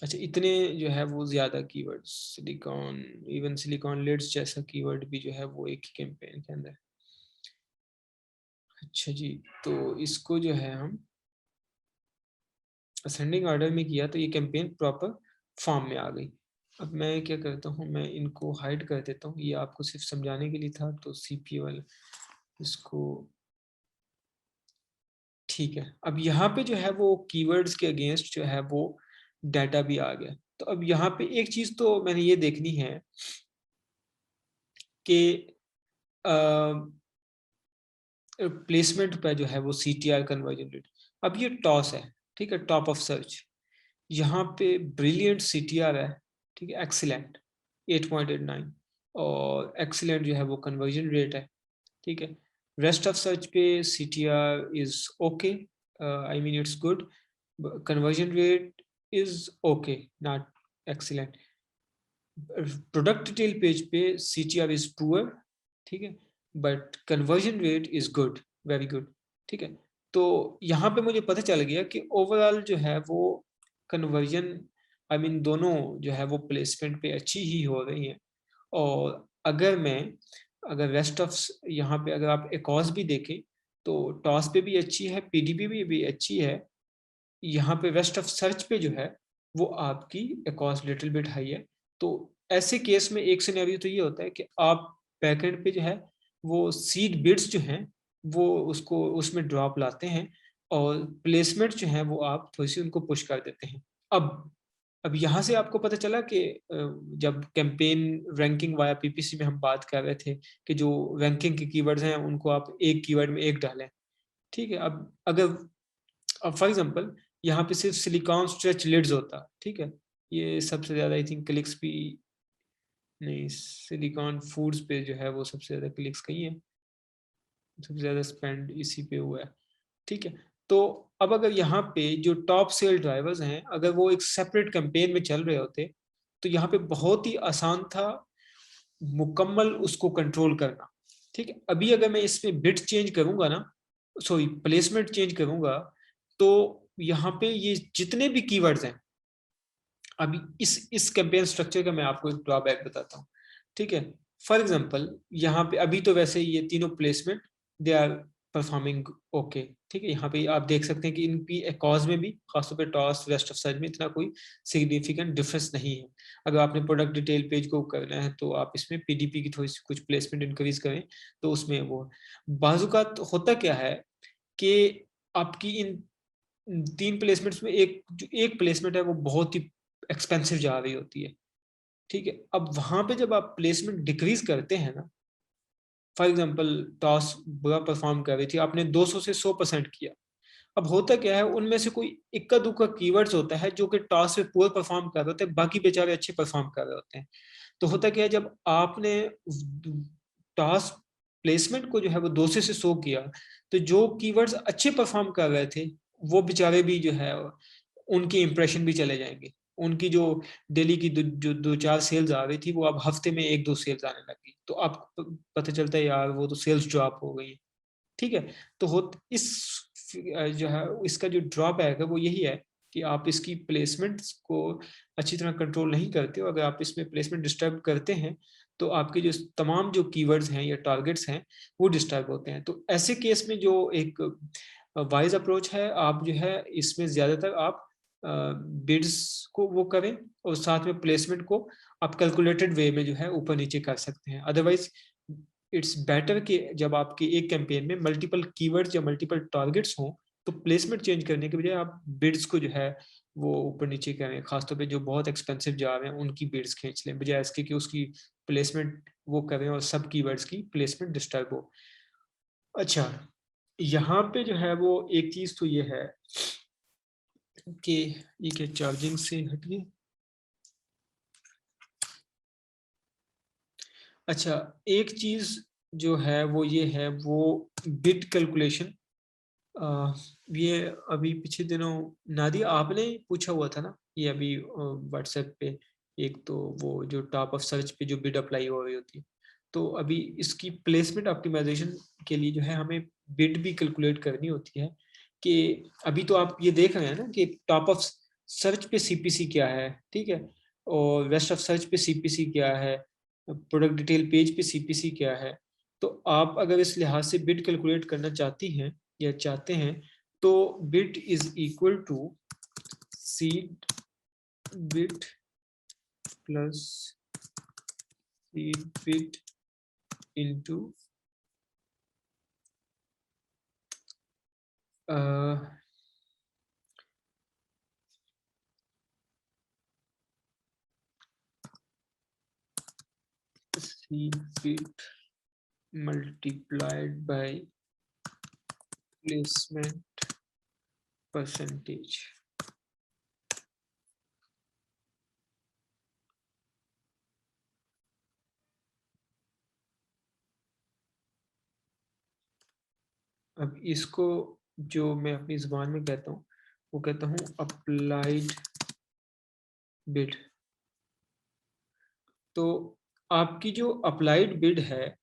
अच्छा, इतने जो है वो ज़्यादा keywords, silicon, even silicon lids जैसा कीवर्ड भी जो है वो एक ही कैंपेन के अंदर। अच्छा जी, तो इसको जो है हम असेंडिंग ऑर्डर में किया तो ये कैंपेन प्रॉपर फॉर्म में आ गई। अब मैं क्या करता हूँ, मैं इनको हाइड कर देता हूँ, ये आपको सिर्फ समझाने के लिए था। तो CPA वाला इसको, ठीक है। अब यहाँ पे जो है वो कीवर्ड्स के अगेंस्ट जो है वो डाटा भी आ गया। तो अब यहाँ पे एक चीज़ तो मैंने ये देखनी है कि प्लेसमेंट पे जो है वो CTR कन्वर्जन रेट, अब ये टॉस है, ठीक है, टॉप ऑफ सर्च। यहाँ पे ब्रिलियंट CTR है, ठीक है, एक्सीलेंट 8.89, और एक्सीलेंट जो है वो कन्वर्जन रेट है, ठीक है। रेस्ट ऑफ सर्च पे CTR is okay, I mean it's good, conversion rate is okay, not excellent. Product detail page पे CTR इज पुअर, ठीक है, but conversion rate is good, very good, ठीक है। तो यहाँ पे मुझे पता चल गया कि ओवरऑल जो है वो कन्वर्जन, आई मीन दोनों जो है वो प्लेसमेंट पे अच्छी ही हो रही हैं। और अगर रेस्ट ऑफ, यहाँ पे अगर आप एकॉस भी देखें तो टॉस पे भी अच्छी है, PDP भी अच्छी है। यहाँ पे रेस्ट ऑफ सर्च पे जो है वो आपकी एकॉस लिटिल बिट हाई है। तो ऐसे केस में एक सिनेरियो तो ये होता है कि आप बैकएंड पे जो है वो सीड बिड्स जो हैं वो उसको उसमें ड्रॉप लाते हैं, और प्लेसमेंट जो है वो आप थोड़ी सी उनको पुश कर देते हैं। अब यहाँ से आपको पता चला कि जब कैंपेन रैंकिंग वाया PPC में हम बात कर रहे थे कि जो रैंकिंग के कीवर्ड्स हैं उनको आप एक कीवर्ड में एक डालें, ठीक है। अब फॉर एग्जांपल यहाँ पे सिर्फ सिलिकॉन स्ट्रेच लिड्स होता, ठीक है, ये सबसे ज़्यादा आई थिंक क्लिक्स भी नहीं, सिलिकॉन फूड्स पे जो है वो सबसे ज़्यादा क्लिक्स कहीं है, सबसे ज़्यादा स्पेंड इसी पे हुआ है, ठीक है। तो अब अगर यहाँ पे जो टॉप सेल ड्राइवर्स हैं अगर वो एक सेपरेट कैंपेन में चल रहे होते तो यहाँ पे बहुत ही आसान था मुकम्मल उसको कंट्रोल करना, ठीक है। अभी अगर मैं इसमें बिट चेंज करूंगा ना, सॉरी प्लेसमेंट चेंज करूंगा, तो यहाँ पे ये जितने भी कीवर्ड्स हैं, अभी इस कैंपेन स्ट्रक्चर का मैं आपको एक ड्रॉबैक बताता हूँ, ठीक है। फॉर एग्जांपल यहाँ पे अभी तो वैसे ये तीनों placement they are performing okay, ठीक है। यहाँ पे आप देख सकते हैं कि इनकी कॉज में भी, खासतौर पे टॉस रेस्ट ऑफ सर्च में इतना कोई सिग्निफिकेंट डिफरेंस नहीं है। अगर आपने प्रोडक्ट डिटेल पेज को करना है तो आप इसमें पीडीपी की थोड़ी सी कुछ प्लेसमेंट इंक्रीज करें तो उसमें वो बाजुकात होता क्या है कि आपकी इन 3 प्लेसमेंट्स में एक प्लेसमेंट है वो बहुत ही एक्सपेंसिव जा रही होती है, ठीक है। अब वहां पे जब आप प्लेसमेंट डिक्रीज करते हैं ना, फॉर एग्जांपल टॉस बुरा परफॉर्म कर रही थी, आपने 200 से 100% किया। अब होता क्या है, उनमें से कोई इक्का दुक्का कीवर्ड्स होता है जो कि टॉस में पूरा परफॉर्म कर रहे होते हैं, बाकी बेचारे अच्छे परफॉर्म कर रहे होते हैं। तो होता क्या है, जब आपने टॉस प्लेसमेंट को जो है वो 200 से 100 किया, तो जो कीवर्ड्स अच्छे परफॉर्म कर रहे थे वो बेचारे भी जो है उनकी इंप्रेशन भी चले जाएंगे। उनकी जो डेली की जो 2-4 सेल्स आ रही थी वो अब हफ्ते में 1-2 सेल्स आने लगी, तो आपको पता चलता है यार वो तो सेल्स ड्रॉप हो गई, ठीक है। तो इस जो है इसका जो ड्रॉबैक है वो यही है कि आप इसकी प्लेसमेंट्स को अच्छी तरह कंट्रोल नहीं करते हो। अगर आप इसमें प्लेसमेंट डिस्टर्ब करते हैं तो आपके जो तमाम जो कीवर्ड्स हैं या टारगेट्स हैं वो डिस्टर्ब होते हैं। तो ऐसे केस में जो एक वाइज अप्रोच है, आप जो है इसमें ज़्यादातर आप बिड्स को वो करें और साथ में प्लेसमेंट को आप कैलकुलेटेड वे में जो है ऊपर नीचे कर सकते हैं। अदरवाइज इट्स बेटर कि जब आपकी एक कैंपेन में मल्टीपल कीवर्ड्स या मल्टीपल टारगेट्स हों तो प्लेसमेंट चेंज करने के बजाय आप बिड्स को जो है वो ऊपर नीचे करें। खासतौर पे जो बहुत एक्सपेंसिव जा रहे हैं उनकी बिड्स खींच लें, बजाय इसके कि उसकी प्लेसमेंट वो करें और सब कीवर्ड्स की प्लेसमेंट डिस्टर्ब हो। अच्छा, यहाँ पे जो है वो एक चीज़ तो ये है कि ये क्या चार्जिंग से हटिए। अच्छा, एक चीज़ जो है वो ये है, वो बिड कैलकुलेशन। ये अभी पिछले दिनों नादिया आपने पूछा हुआ था ना, ये अभी व्हाट्सएप पे, एक तो वो जो टॉप ऑफ सर्च पे जो बिड अप्लाई हो रही होती है, तो अभी इसकी प्लेसमेंट ऑप्टिमाइजेशन के लिए जो है हमें बिड भी कैलकुलेट करनी होती है। कि अभी तो आप ये देख रहे हैं ना कि टॉप ऑफ सर्च पे सीपीसी क्या है, ठीक है, और रेस्ट ऑफ सर्च पे सीपीसी क्या है, प्रोडक्ट डिटेल पेज पे सीपीसी क्या है। तो आप अगर इस लिहाज से बिड कैलकुलेट करना चाहती हैं या चाहते हैं तो bid is equal to seed bid plus seed bid into seed bid multiplied by placement percentage। अब इसको जो मैं अपनी जुबान में कहता हूँ वो कहता हूँ अप्लाइड बिड। तो आपकी जो अप्लाइड बिड है,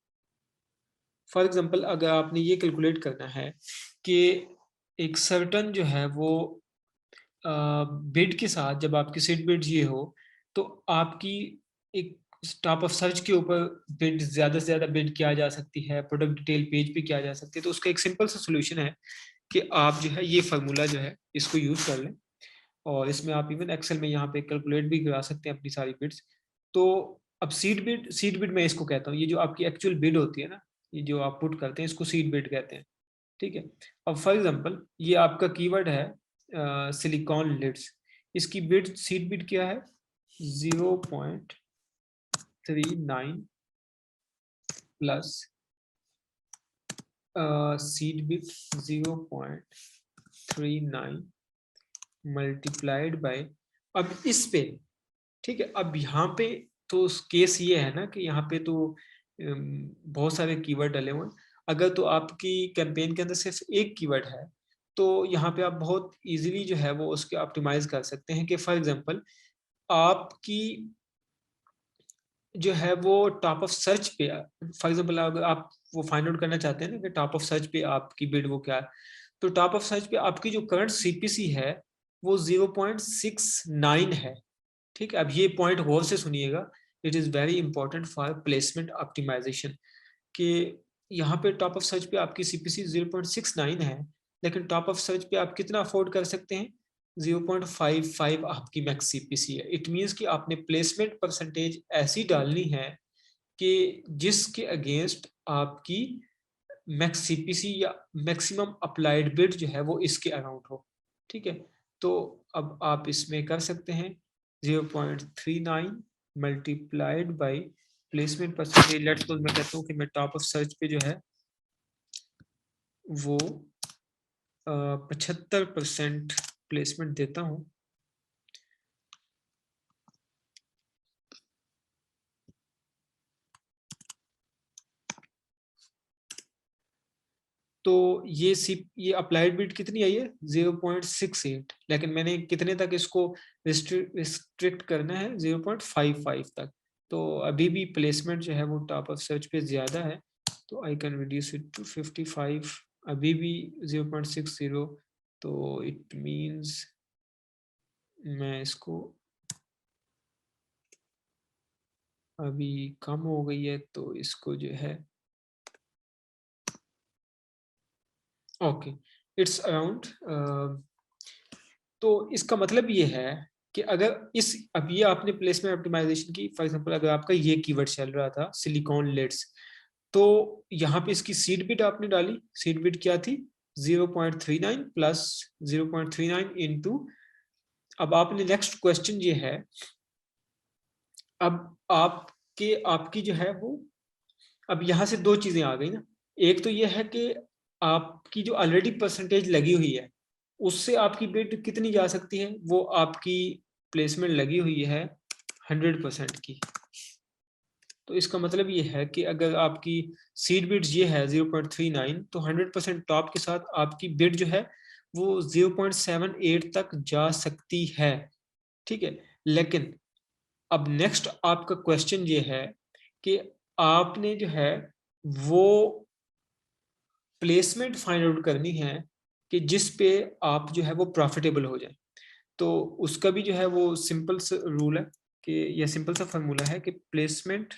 फॉर एग्जांपल अगर आपने ये कैलकुलेट करना है कि एक सर्टन जो है वो बिड के साथ, जब आपकी सीट बिड ये हो तो आपकी एक टॉप ऑफ सर्च के ऊपर बिड ज़्यादा से ज़्यादा बिड किया जा सकती है, प्रोडक्ट डिटेल पेज पे किया जा सकती है। तो उसका एक सिंपल सा सोल्यूशन है कि आप जो है ये फार्मूला जो है इसको यूज़ कर लें, और इसमें आप इवन एक्सेल में यहाँ पे कैलकुलेट भी करा सकते हैं अपनी सारी बिड्स। तो अब सीड बिड मैं इसको कहता हूँ, ये जो आपकी एक्चुअल बिड होती है ना, ये जो आप पुट करते हैं इसको सीड बिड कहते हैं, ठीक है। अब फॉर एग्जांपल ये आपका कीवर्ड है सिलिकॉन लिड्स, इसकी बिड सीड बिड क्या है 0.39 plus seed bid 0.39 multiplied by, अब इस पे, ठीक है। अब यहाँ पे तो केस ये है ना कि यहाँ पे तो बहुत सारे कीवर्ड डले हुए हैं। अगर तो आपकी कैंपेन के अंदर सिर्फ एक कीवर्ड है तो यहाँ पे आप बहुत इजीली जो है वो उसके ऑप्टिमाइज कर सकते हैं कि फॉर एग्जांपल आपकी जो है वो टॉप ऑफ सर्च पे, फॉर एग्जांपल अगर आप वो फाइंड आउट करना चाहते हैं ना कि टॉप ऑफ सर्च पे आपकी बिड वो क्या है, तो टॉप ऑफ सर्च पे आपकी जो करंट सीपीसी है वो 0.69 है। ठीक है, अब ये पॉइंट गौर से सुनिएगा, it is very important for placement optimization, कि यहाँ पे टॉप ऑफ सर्च पे आपकी सीपीसी 0.69 है, लेकिन टॉप ऑफ सर्च पे आप कितना अफोर्ड कर सकते हैं, 0.55 आपकी मैक्स सीपीसी है। इट मीन्स कि आपने प्लेसमेंट परसेंटेज ऐसी डालनी है कि जिसके अगेंस्ट आपकी मैक्स सीपीसी या मैक्सिमम अप्लाइड बिड जो है वो इसके अराउंड हो। ठीक है, तो अब आप इसमें कर सकते हैं 0.39 multiplied by placement percentage. Let's suppose मैं कहता हूँ कि मैं टॉप ऑफ सर्च पे जो है वो 75% प्लेसमेंट देता हूँ। तो ये अप्लाइड बिट कितनी आई है 0.68, लेकिन मैंने कितने तक इसको रिस्ट्रिक्ट करना है 0.55 तक। तो अभी भी प्लेसमेंट जो है वो टॉप ऑफ सर्च पे ज्यादा है, तो I can reduce it to 55। अभी भी 0.60, तो इट मींस मैं इसको अभी कम हो गई है, तो इसको जो है ओके इट्स अराउंड। तो इसका मतलब ये है कि अगर इस अब ये आपने प्लेसमेंट ऑप्टिमाइजेशन की, फॉर एग्जांपल अगर आपका ये कीवर्ड चल रहा था सिलिकॉन लिड्स, तो यहाँ पे इसकी सीड बिट आपने डाली, सीड बिट क्या थी 0.39 प्लस 0.39 इनटू, अब आपने नेक्स्ट क्वेश्चन ये है, अब आपकी जो है वो, अब यहाँ से दो चीजें आ गई ना। एक तो ये है कि आपकी जो ऑलरेडी परसेंटेज लगी हुई है उससे आपकी बिड कितनी जा सकती है, वो आपकी प्लेसमेंट लगी हुई है 100% की। तो इसका मतलब ये है कि अगर आपकी सीड बिड ये है 0.39, तो 100% टॉप के साथ आपकी बिड जो है वो 0.78 तक जा सकती है। ठीक है, लेकिन अब नेक्स्ट आपका क्वेश्चन ये है कि आपने जो है वो प्लेसमेंट फाइंड आउट करनी है कि जिस पे आप जो है वो प्रॉफिटेबल हो जाए। तो उसका भी जो है वो सिंपल सा रूल है कि, या सिंपल सा फार्मूला है कि placement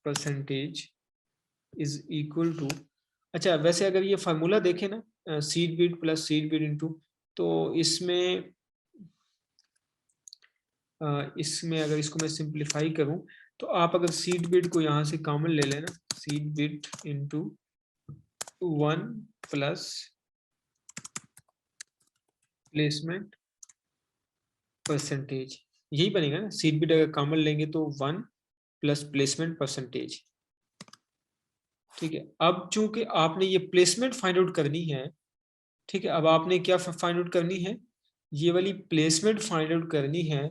percentage is equal to, अच्छा वैसे अगर ये फार्मूला देखें ना, seed bid plus seed bid into, तो इसमें अगर इसको मैं सिंप्लीफाई करूं, तो आप अगर सीड बिड को यहाँ से कॉमन ले लेना, seed bid into 1 plus placement percentage, यही बनेगा ना। सीड बिड अगर कॉमन लेंगे तो 1 प्लस प्लेसमेंट परसेंटेज। ठीक है, अब चूंकि आपने ये प्लेसमेंट फाइंड आउट करनी है, ठीक है, अब आपने क्या फाइंड आउट करनी है, ये वाली प्लेसमेंट फाइंड आउट करनी है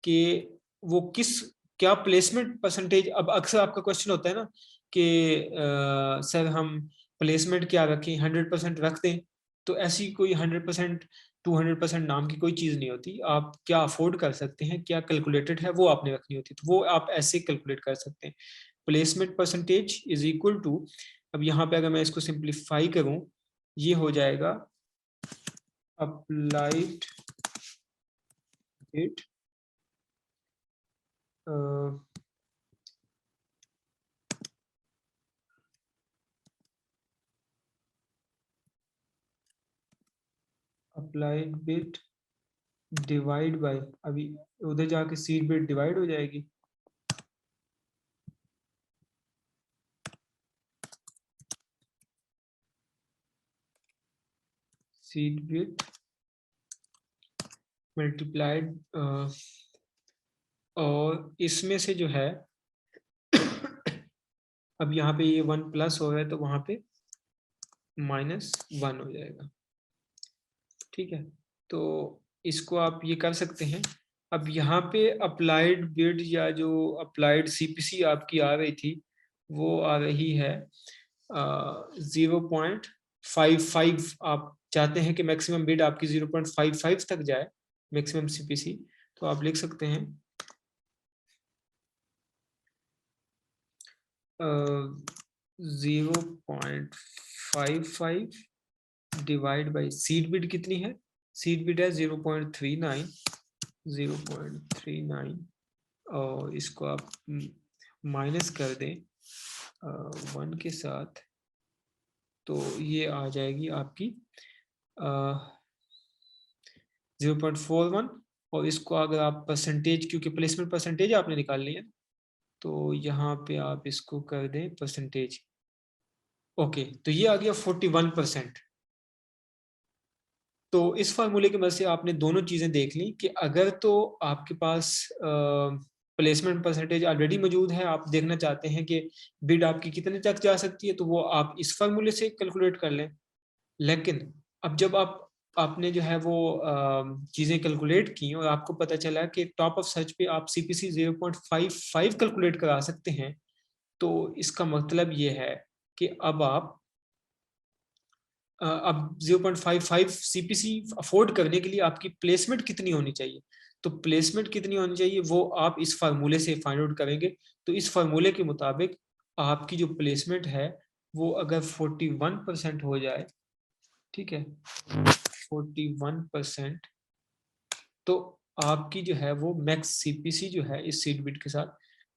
कि वो क्या प्लेसमेंट परसेंटेज। अब अक्सर आपका क्वेश्चन होता है ना कि सर हम प्लेसमेंट क्या रखें, 100% रख दें, तो ऐसी कोई 100% 200% नाम की कोई चीज़ नहीं होती। आप क्या अफोर्ड कर सकते हैं, क्या कैलकुलेटेड है, वो आपने रखनी होती है, तो वो आप ऐसे कैलकुलेट कर सकते हैं। Placement percentage is equal to, अब यहाँ पे अगर मैं इसको सिंप्लीफाई करूं, ये हो जाएगा applied bid applied bid divide by, अभी उधर जाके सीड बिड डिवाइड हो जाएगी, सीड बिड मल्टीप्लाइड, और इसमें से जो है अब यहाँ पे ये 1 प्लस हो रहा है तो वहां पे -1 हो जाएगा। ठीक है, तो इसको आप ये कर सकते हैं। अब यहाँ पे अप्लाइड बिड या जो अप्लाइड सीपीसी आपकी आ रही थी वो आ रही है 0.55। आप चाहते हैं कि मैक्सिमम बिड आपकी 0.55 तक जाए मैक्सिमम सीपीसी, तो आप लिख सकते हैं 0.55 डिवाइड बाई सीड बिड कितनी है, सीड बिड है 0.39 और इसको आप माइनस कर दें 1 के साथ, तो ये आ जाएगी आपकी 0.41 और इसको अगर आप परसेंटेज, क्योंकि प्लेसमेंट परसेंटेज आपने निकालनी है, तो यहाँ पे आप इसको कर दें परसेंटेज। ओके, तो ये आ गया 41%। तो इस फार्मूले की मदद से आपने दोनों चीजें देख ली कि अगर तो आपके पास प्लेसमेंट परसेंटेज ऑलरेडी मौजूद है, आप देखना चाहते हैं कि बिड आपकी कितने तक जा सकती है, तो वो आप इस फार्मूले से कैलकुलेट कर लें। लेकिन अब जब आपने जो है वो चीजें कैलकुलेट की और आपको पता चला कि टॉप ऑफ सर्च पे आप सीपीसी 0.55 कैलकुलेट करा सकते हैं, तो इसका मतलब ये है कि अब आप अब 0.55 सीपीसी अफोर्ड करने के लिए आपकी प्लेसमेंट कितनी होनी चाहिए, तो प्लेसमेंट कितनी होनी चाहिए वो आप इस फार्मूले से फाइंड आउट करेंगे। तो इस फार्मूले के मुताबिक आपकी जो प्लेसमेंट है वो अगर 41% हो जाए, ठीक है, 41%, तो आपकी जो है वो मैक्स सीपीसी जो है इस सीड बिड के साथ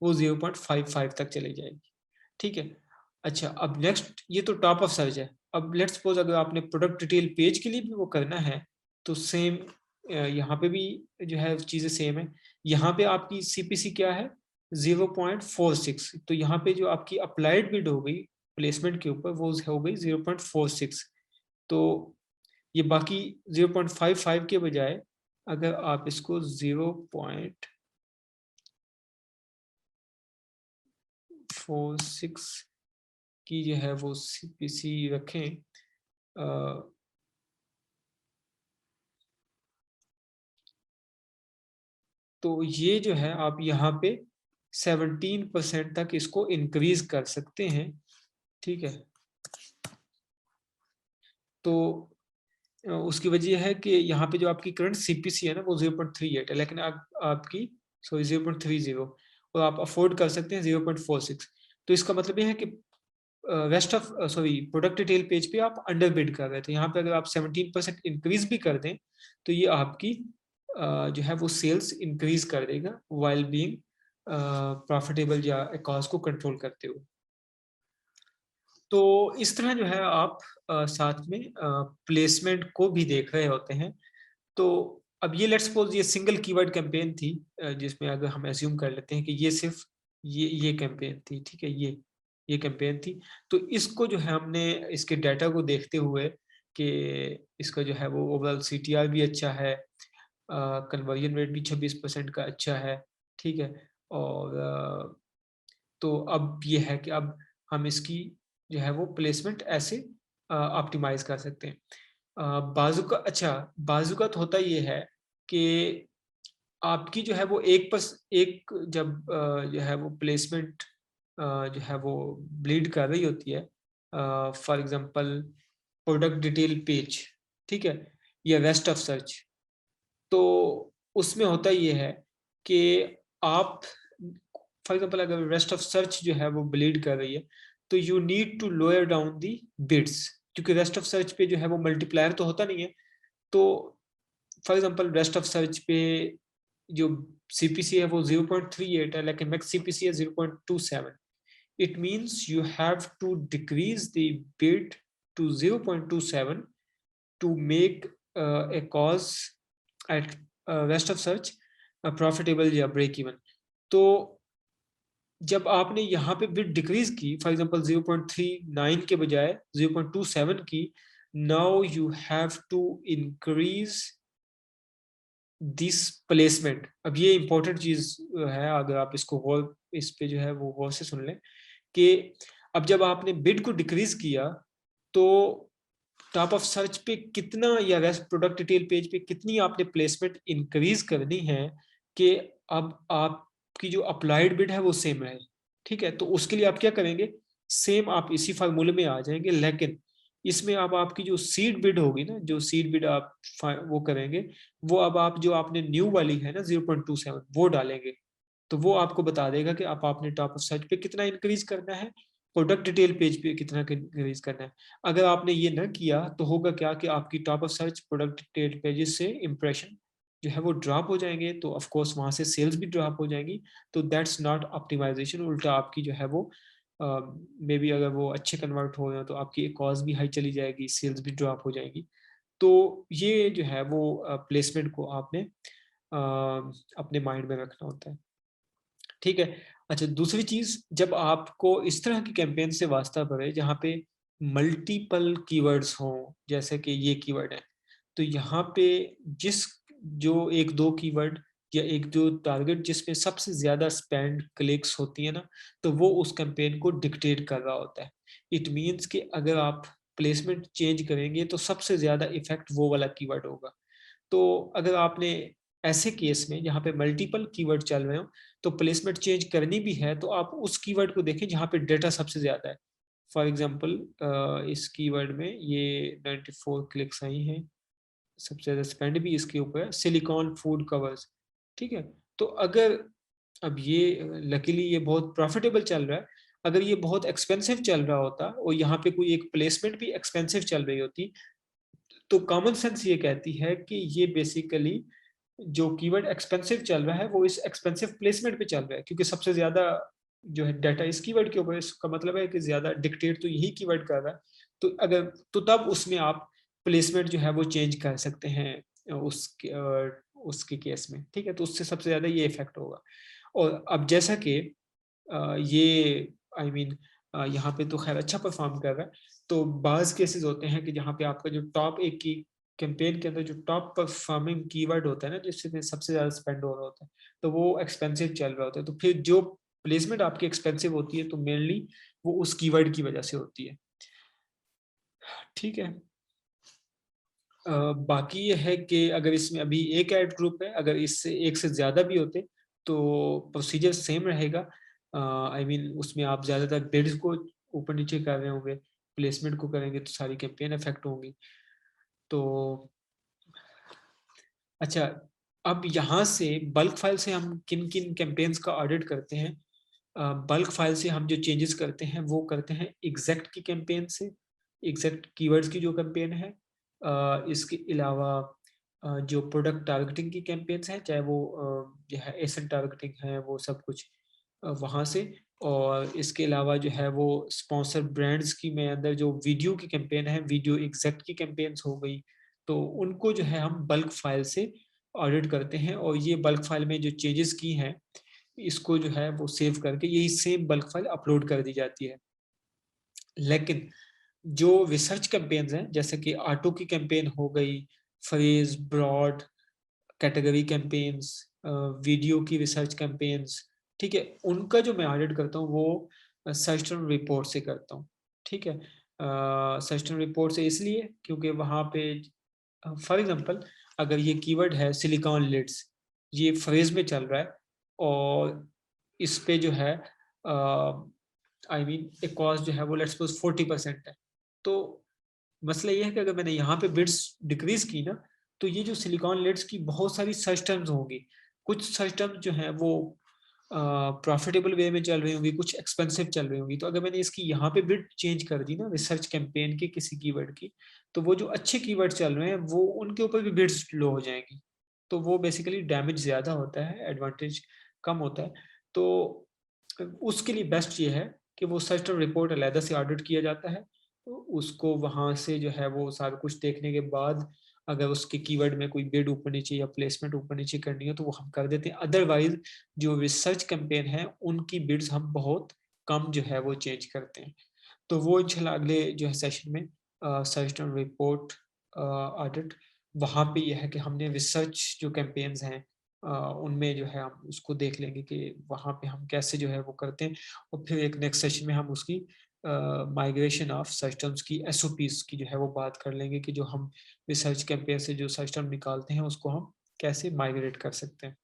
वो 0.55 तक चली जाएगी, ठीक है। अच्छा, अब नेक्स्ट, ये तो टॉप ऑफ सर्च है। अब लेट्स सपोज अगर आपने प्रोडक्ट डिटेल पेज के लिए भी वो करना है, तो सेम यहाँ पे भी जो है चीजें सेम है। यहाँ पे आपकी सीपीसी क्या है 0.46, तो यहाँ पे जो आपकी अप्लाइड बिड हो गई प्लेसमेंट के ऊपर वो हो गई 0.46। तो ये बाकी 0.55 के बजाय अगर आप इसको 0.46 की जो है वो सीपीसी रखें, तो ये जो है आप यहाँ पे 17% तक इसको इंक्रीज कर सकते हैं, ठीक है। तो उसकी वजह है कि यहाँ पे जो आपकी करंट सीपीसी है ना वो 0.38 है, लेकिन आपकी सॉरी 0.30 और आप अफोर्ड कर सकते हैं 0.46। तो इसका मतलब ये है कि rest of sorry product detail page पे आप अंडर बिड कर रहे थे, यहाँ पे अगर आप 17% इंक्रीज भी कर दें तो ये आपकी जो है वो सेल्स इंक्रीज कर देगा वाइल बीइंग प्रॉफिटेबल या कॉस्ट को कंट्रोल करते हुए। तो इस तरह जो है आप साथ में प्लेसमेंट को भी देख रहे होते हैं। तो अब ये लेट्स सपोज ये सिंगल कीवर्ड कैंपेन थी, जिसमें अगर हम एज्यूम कर लेते हैं कि ये सिर्फ ये कैंपेन थी, ठीक है, ये कैंपेन थी, तो इसको जो है हमने इसके डाटा को देखते हुए कि इसका जो है वो ओवरऑल सीटीआर भी अच्छा है, कन्वर्जन रेट भी 26% का अच्छा है, ठीक है। और तो अब ये है कि अब हम इसकी जो है वो प्लेसमेंट ऐसे ऑप्टिमाइज कर सकते हैं। बाजू का, अच्छा बाजू का तो होता ये है कि आपकी जो है वो एक जब जो है वो प्लेसमेंट जो है वो ब्लीड कर रही होती है, for example product detail page, ठीक है, या रेस्ट ऑफ सर्च, तो उसमें होता ये है कि आप फॉर एग्जांपल अगर रेस्ट ऑफ सर्च जो है वो ब्लीड कर रही है, तो you need to lower down the bids, क्योंकि रेस्ट ऑफ सर्च पे जो है वो मल्टीप्लायर तो होता नहीं है। तो for example rest of search पे जो सीपीसी है वो 0.38 है, लेकिन मैक्स सीपीसी है 0.27। It means you have to decrease the bid to 0.27 to make a cause at rest of search profitable या break even। तो जब आपने यहाँ पे बिड डिक्रीज की फॉर एग्जांपल 0.39 के बजाय 0.27 की, now you have to increase this placement. अब ये इंपॉर्टेंट चीज है, अगर आप इसको गौर इस पे जो है वो गौर से सुन लें कि अब जब आपने बिड को डिक्रीज किया तो टॉप ऑफ सर्च पे कितना या रेस्ट प्रोडक्ट डिटेल पेज पे कितनी आपने प्लेसमेंट इंक्रीज करनी है कि अब आपकी जो अप्लाइड बिड है वो सेम रहे, ठीक है। तो उसके लिए आप क्या करेंगे, सेम आप इसी फार्मूले में आ जाएंगे, लेकिन इसमें अब आपकी जो सीड बिड होगी ना, जो सीड बिड आप वो करेंगे, वो अब आप जो आपने न्यू वाली है ना 0.27 वो डालेंगे, तो वो आपको बता देगा कि आप आपने टॉप ऑफ सर्च पे कितना इंक्रीज करना है प्रोडक्ट डिटेल पेज पे कितना इंक्रीज करना है। अगर आपने ये ना किया तो होगा क्या कि आपकी top of search product detail pages से इंप्रेशन जो है वो ड्रॉप हो जाएंगे, तो ऑफ कोर्स वहां से सेल्स भी ड्रॉप हो जाएंगी। तो दैट्स नॉट ऑप्टिमाइजेशन, उल्टा आपकी जो है वो मे बी अगर वो अच्छे कन्वर्ट हो रहे हो तो आपकी कॉस्ट भी हाई चली जाएगी, सेल्स भी ड्रॉप हो जाएगी। तो ये जो है वो प्लेसमेंट को आपने अपने माइंड में रखना होता है, ठीक है। अच्छा, दूसरी चीज, जब आपको इस तरह की कैंपेन से वास्ता पड़े जहाँ पे मल्टीपल कीवर्ड्स हों, जैसे कि ये कीवर्ड है, तो यहाँ पे जिस जो एक दो कीवर्ड या एक जो टारगेट जिसमें सबसे ज्यादा स्पेंड क्लिक्स होती है ना, तो वो उस कैंपेन को डिक्टेट कर रहा होता है। इट मीन्स कि अगर आप प्लेसमेंट चेंज करेंगे तो सबसे ज्यादा इफेक्ट वो वाला कीवर्ड होगा। तो अगर आपने ऐसे केस में जहाँ पे मल्टीपल कीवर्ड चल रहे हो तो प्लेसमेंट चेंज करनी भी है तो आप उस कीवर्ड को देखें जहाँ पे डेटा सबसे ज्यादा है। फॉर एग्जांपल इस कीवर्ड में ये 94 क्लिक्स आई हैं, सबसे ज्यादा स्पेंड भी इसके ऊपर है, सिलिकॉन फूड कवर्स, ठीक है। तो अगर अब ये लकीली ये बहुत प्रॉफिटेबल चल रहा है, अगर ये बहुत एक्सपेंसिव चल रहा होता और यहाँ पे कोई एक प्लेसमेंट भी एक्सपेंसिव चल रही होती, तो कॉमन सेंस ये कहती है कि ये बेसिकली जो कीवर्ड एक्सपेंसिव चल रहा है वो इस एक्सपेंसिव प्लेसमेंट पे चल रहा है, क्योंकि सबसे ज्यादा जो है डाटा इस कीवर्ड के ऊपर, इसका मतलब है कि ज्यादा डिक्टेट तो यही कीवर्ड कर रहा है। तो अगर तो तब उसमें आप प्लेसमेंट जो है वो चेंज कर सकते हैं उसके केस में, ठीक है। तो उससे सबसे ज्यादा ये इफेक्ट होगा। और अब जैसा कि ये आई मीन यहाँ पे तो खैर अच्छा परफॉर्म कर रहा है, तो बाज केसेस होते हैं कि जहाँ पे आपका जो टॉप एक की कैंपेन के अंदर जो टॉप परफॉर्मिंग कीवर्ड होता है ना, जिससे सबसे ज्यादा स्पेंड हो रहा होता है, तो वो एक्सपेंसिव चल रहा होता है। तो फिर जो प्लेसमेंट आपकी एक्सपेंसिव होती है तो मेनली वो उस कीवर्ड की वजह से होती है, ठीक है। बाकी ये है कि अगर इसमें अभी एक ऐड ग्रुप है, अगर इससे एक से ज्यादा भी होते तो प्रोसीजर सेम रहेगा। आई मीन उसमें आप ज्यादातर बिड्स को ऊपर नीचे कर रहे होंगे, प्लेसमेंट को करेंगे तो सारी कैंपेन इफेक्ट होंगी। तो अच्छा, अब यहाँ से बल्क फाइल से हम किन किन कैंपेन्स का ऑडिट करते हैं। बल्क फाइल से हम जो चेंजेस करते हैं वो करते हैं एग्जैक्ट की कैंपेन से, एग्जैक्ट कीवर्ड्स की जो कैंपेन है। इसके अलावा जो प्रोडक्ट टारगेटिंग की कैंपेन्स हैं, चाहे वो जो है एसेंट टारगेटिंग है, वो सब कुछ वहाँ से। और इसके अलावा जो है वो स्पॉन्सर ब्रांड्स की में अंदर जो वीडियो की कैंपेन है, वीडियो एग्जैक्ट की कैंपेन्स हो गई, तो उनको जो है हम बल्क फाइल से ऑडिट करते हैं। और ये बल्क फाइल में जो चेंजेस की हैं इसको जो है वो सेव करके यही सेम बल्क फाइल अपलोड कर दी जाती है। लेकिन जो रिसर्च कैंपेन्स हैं, जैसे कि ऑटो की कैंपेन हो गई, phrase broad category campaigns, video की रिसर्च कैंपेन्स, ठीक है, उनका जो मैं ऑडिट करता हूँ वो सर्च टर्म रिपोर्ट से करता हूँ, ठीक है। सर्च टर्म रिपोर्ट से इसलिए क्योंकि वहाँ पे फॉर एग्जांपल अगर ये कीवर्ड है सिलिकॉन लिड्स, ये फ्रेज में चल रहा है और इस पे जो है आई मीन एक कॉस्ट जो है वो लेट्स सपोज 40% है, तो मसला ये है कि अगर मैंने यहाँ पे बिड्स डिक्रीज की ना, तो ये जो सिलिकॉन लिड्स की बहुत सारी सर्च टर्म्स होंगी, कुछ सर्च टर्म्स जो है वो प्रॉफिटेबल वे में चल रही होंगी, कुछ एक्सपेंसिव चल रही होंगी। तो अगर मैंने इसकी यहाँ पे बिड चेंज कर दी ना रिसर्च कैंपेन के किसी कीवर्ड की, तो वो जो अच्छे कीवर्ड चल रहे हैं वो उनके ऊपर भी बिड्स लो हो जाएंगी। तो वो बेसिकली डैमेज ज्यादा होता है, एडवांटेज कम होता है। तो उसके लिए बेस्ट ये है कि वो सर्च टर्म रिपोर्ट अलहदा से ऑडिट किया जाता है, तो उसको वहाँ से जो है वो सारा कुछ देखने के बाद अगर उसके कीवर्ड में कोई बिड ऊपर नीचे या प्लेसमेंट ऊपर नीचे करनी हो तो वो हम कर देते हैं। अदरवाइज जो रिसर्च कैंपेन है उनकी बिड्स हम बहुत कम जो है वो चेंज करते हैं। तो वो इंशाल्लाह अगले जो है सेशन में सर्च टर्म रिपोर्ट ऑडिट, वहाँ पे यह है कि हमने रिसर्च जो कैंपेन्स हैं उनमें जो है हम उसको देख लेंगे कि वहाँ पे हम कैसे जो है वो करते हैं। और फिर एक नेक्स्ट सेशन में हम उसकी माइग्रेशन ऑफ सर्च टर्म्स की एसओपीज की जो है वो बात कर लेंगे कि जो हम रिसर्च कैंपेन से जो सर्च टर्म निकालते हैं उसको हम कैसे माइग्रेट कर सकते हैं।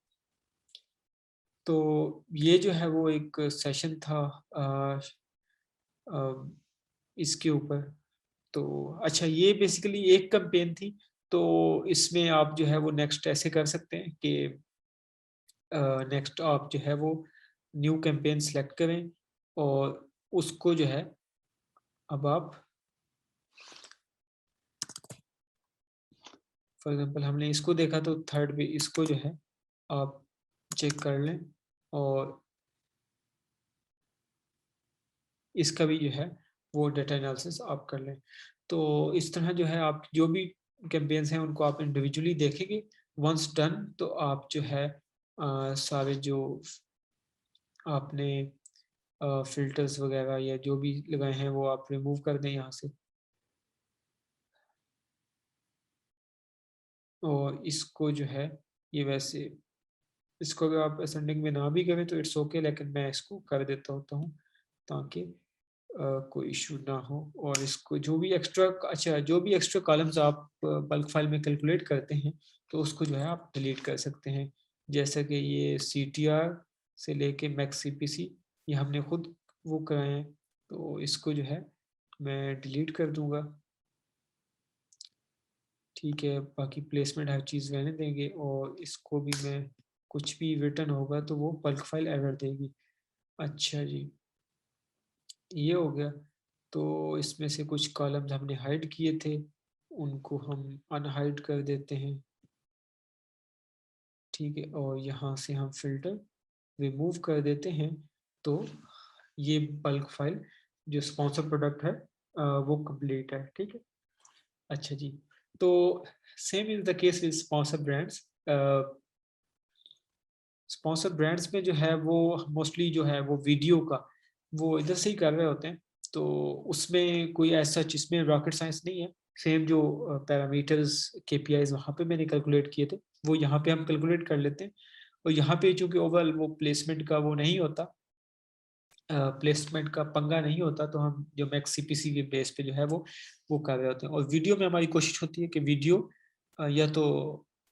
तो ये जो है वो एक सेशन था इसके ऊपर। तो अच्छा, ये बेसिकली एक कैंपेन थी। तो इसमें आप जो है वो नेक्स्ट ऐसे कर सकते हैं कि नेक्स्ट आप जो है वो न्यू कैंपेन सेलेक्ट करें और उसको जो है अब आप फॉर एग्जांपल हमने इसको देखा तो थर्ड पे इसको जो है आप चेक कर लें और इसका भी जो है वो डेटा एनालिसिस आप कर लें। तो इस तरह जो है आप जो भी कैंपेन्स हैं उनको आप इंडिविजुअली देखेंगे। वंस डन तो आप जो है सारे जो आपने फिल्टर्स वगैरह या जो भी लगाए हैं वो आप रिमूव कर दें यहाँ से। और इसको जो है ये वैसे इसको अगर आप असेंडिंग में ना भी करें तो इट्स ओके, लेकिन मैं इसको कर देता होता हूँ ताकि कोई इशू ना हो। और इसको जो भी एक्स्ट्रा जो भी एक्स्ट्रा कॉलम्स आप बल्क फाइल में कैलकुलेट करते हैं तो उसको जो है आप डिलीट कर सकते हैं। जैसे कि ये CTR से लेके मैक्स CPC ये हमने खुद वो कराए हैं, तो इसको जो है मैं डिलीट कर दूंगा। ठीक है, बाकी प्लेसमेंट हर चीज़ रहने देंगे और इसको भी मैं कुछ भी रिटर्न होगा तो वो बल्क फाइल एरर देगी। अच्छा जी, ये हो गया। तो इसमें से कुछ कॉलम्स हमने हाइड किए थे उनको हम अनहाइड कर देते हैं। ठीक है, और यहाँ से हम फिल्टर रिमूव कर देते हैं। तो ये बल्क फाइल जो स्पॉन्सर प्रोडक्ट है वो कंप्लीट है। ठीक है, अच्छा जी। तो same is the case with sponsor brands. Sponsor brands में जो है वो मोस्टली जो है वो वीडियो का वो इधर से ही कर रहे होते हैं, तो उसमें कोई ऐसा इसमें रॉकेट साइंस नहीं है। सेम जो पैरामीटर्स KPIs वहाँ पे मैंने कैलकुलेट किए थे वो यहाँ पे हम कैलकुलेट कर लेते हैं। और यहाँ पे चूंकि ओवरऑल वो प्लेसमेंट का वो नहीं होता, प्लेसमेंट का पंगा नहीं होता, तो हम जो मैक्स CPC के बेस पे जो है वो कर रहे होते हैं। और वीडियो में हमारी कोशिश होती है कि वीडियो या तो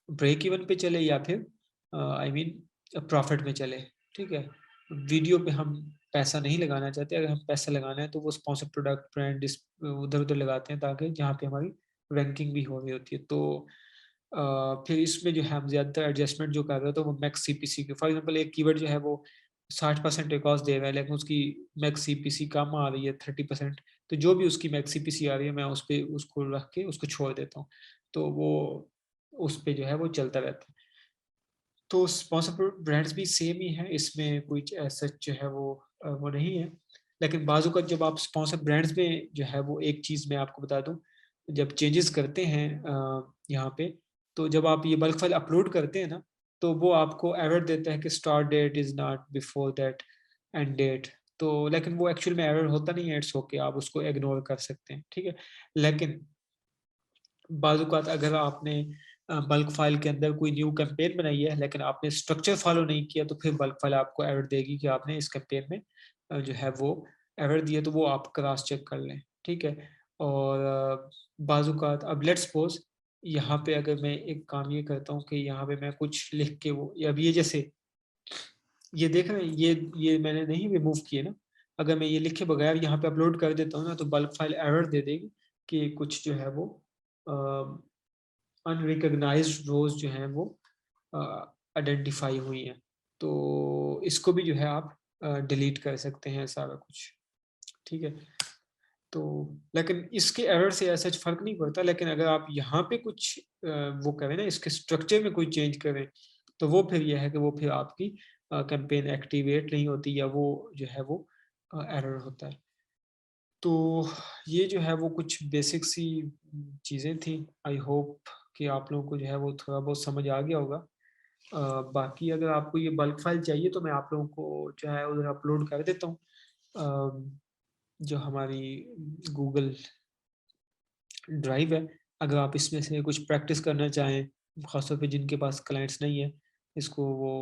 ब्रेक इवन पे चले या फिर आई मीन प्रॉफिट में चले। ठीक है, वीडियो पे हम पैसा नहीं लगाना चाहते। अगर हम पैसा लगाना है तो वो स्पॉन्सर प्रोडक्ट ब्रांड उधर उधर लगाते हैं ताकि जहाँ पे हमारी रैंकिंग भी हो रही होती है। तो फिर इसमें जो है हम ज़्यादातर एडजस्टमेंट जो कर रहे होते हैं वो मैक्स CPC के। फॉर एग्जांपल एक कीवर्ड जो है वो 60% रिकॉस्ट दे रहा है लेकिन उसकी मैक्स CPC कम आ रही है 30%, तो जो भी उसकी मैक्स CPC आ रही है मैं उस पर उसको रख के उसको छोड़ देता हूँ, तो वो उस पर जो है वो चलता रहता है। तो स्पॉन्सर ब्रांड्स भी सेम ही है, इसमें कोई ऐसा जो है वो नहीं है। लेकिन बाजू का जब आप स्पॉन्सर ब्रांड्स में जो है वो एक चीज़ मैं आपको बता दूं, जब चेंजेस करते हैं यहाँ पे, तो जब आप ये बल्क फाइल अपलोड करते हैं ना तो वो आपको एरर देता है कि start date is not before that end date. तो लेकिन वो एक्चुअल में एरर होता नहीं है, इट्स ओके, आप उसको इग्नोर कर सकते हैं। ठीक है, लेकिन बाज़ अगर आपने बल्क फाइल के अंदर कोई न्यू कैंपेन बनाई है लेकिन आपने स्ट्रक्चर फॉलो नहीं किया तो फिर बल्क फाइल आपको एरर देगी कि आपने इस कैंपेन में जो है वो एरर दिए, तो वो आप क्रॉस चेक कर लें। ठीक है, और बाज़ात अब लेट्स सपोज यहाँ पे अगर मैं एक काम ये करता हूँ कि यहाँ पे मैं कुछ लिख के वो अब ये जैसे ये देख रहे हैं ये मैंने नहीं रिमूव किए ना, अगर मैं ये लिखे बगैर यहाँ पे अपलोड कर देता हूँ ना तो बल्क फाइल एरर दे देगी कि कुछ जो है वो अनरिकग्नाइज्ड रोज जो हैं वो आइडेंटिफाई हुई हैं। तो इसको भी जो है आप डिलीट कर सकते हैं सारा कुछ। ठीक है, तो लेकिन इसके एरर से ऐसा फर्क नहीं पड़ता, लेकिन अगर आप यहाँ पे कुछ वो करें ना, इसके स्ट्रक्चर में कोई चेंज करें तो वो फिर यह है कि वो फिर आपकी कैंपेन एक्टिवेट नहीं होती या वो जो है वो एरर होता है। तो ये जो है वो कुछ बेसिक सी चीज़ें थी। आई होप कि आप लोगों को जो है वो थोड़ा बहुत समझ आ गया होगा। बाकी अगर आपको ये बल्क फाइल चाहिए तो मैं आप लोगों को जो है उधर अपलोड कर देता हूँ, जो हमारी गूगल ड्राइव है। अगर आप इसमें से कुछ प्रैक्टिस करना चाहें, ख़ासतौर पे जिनके पास क्लाइंट्स नहीं है इसको वो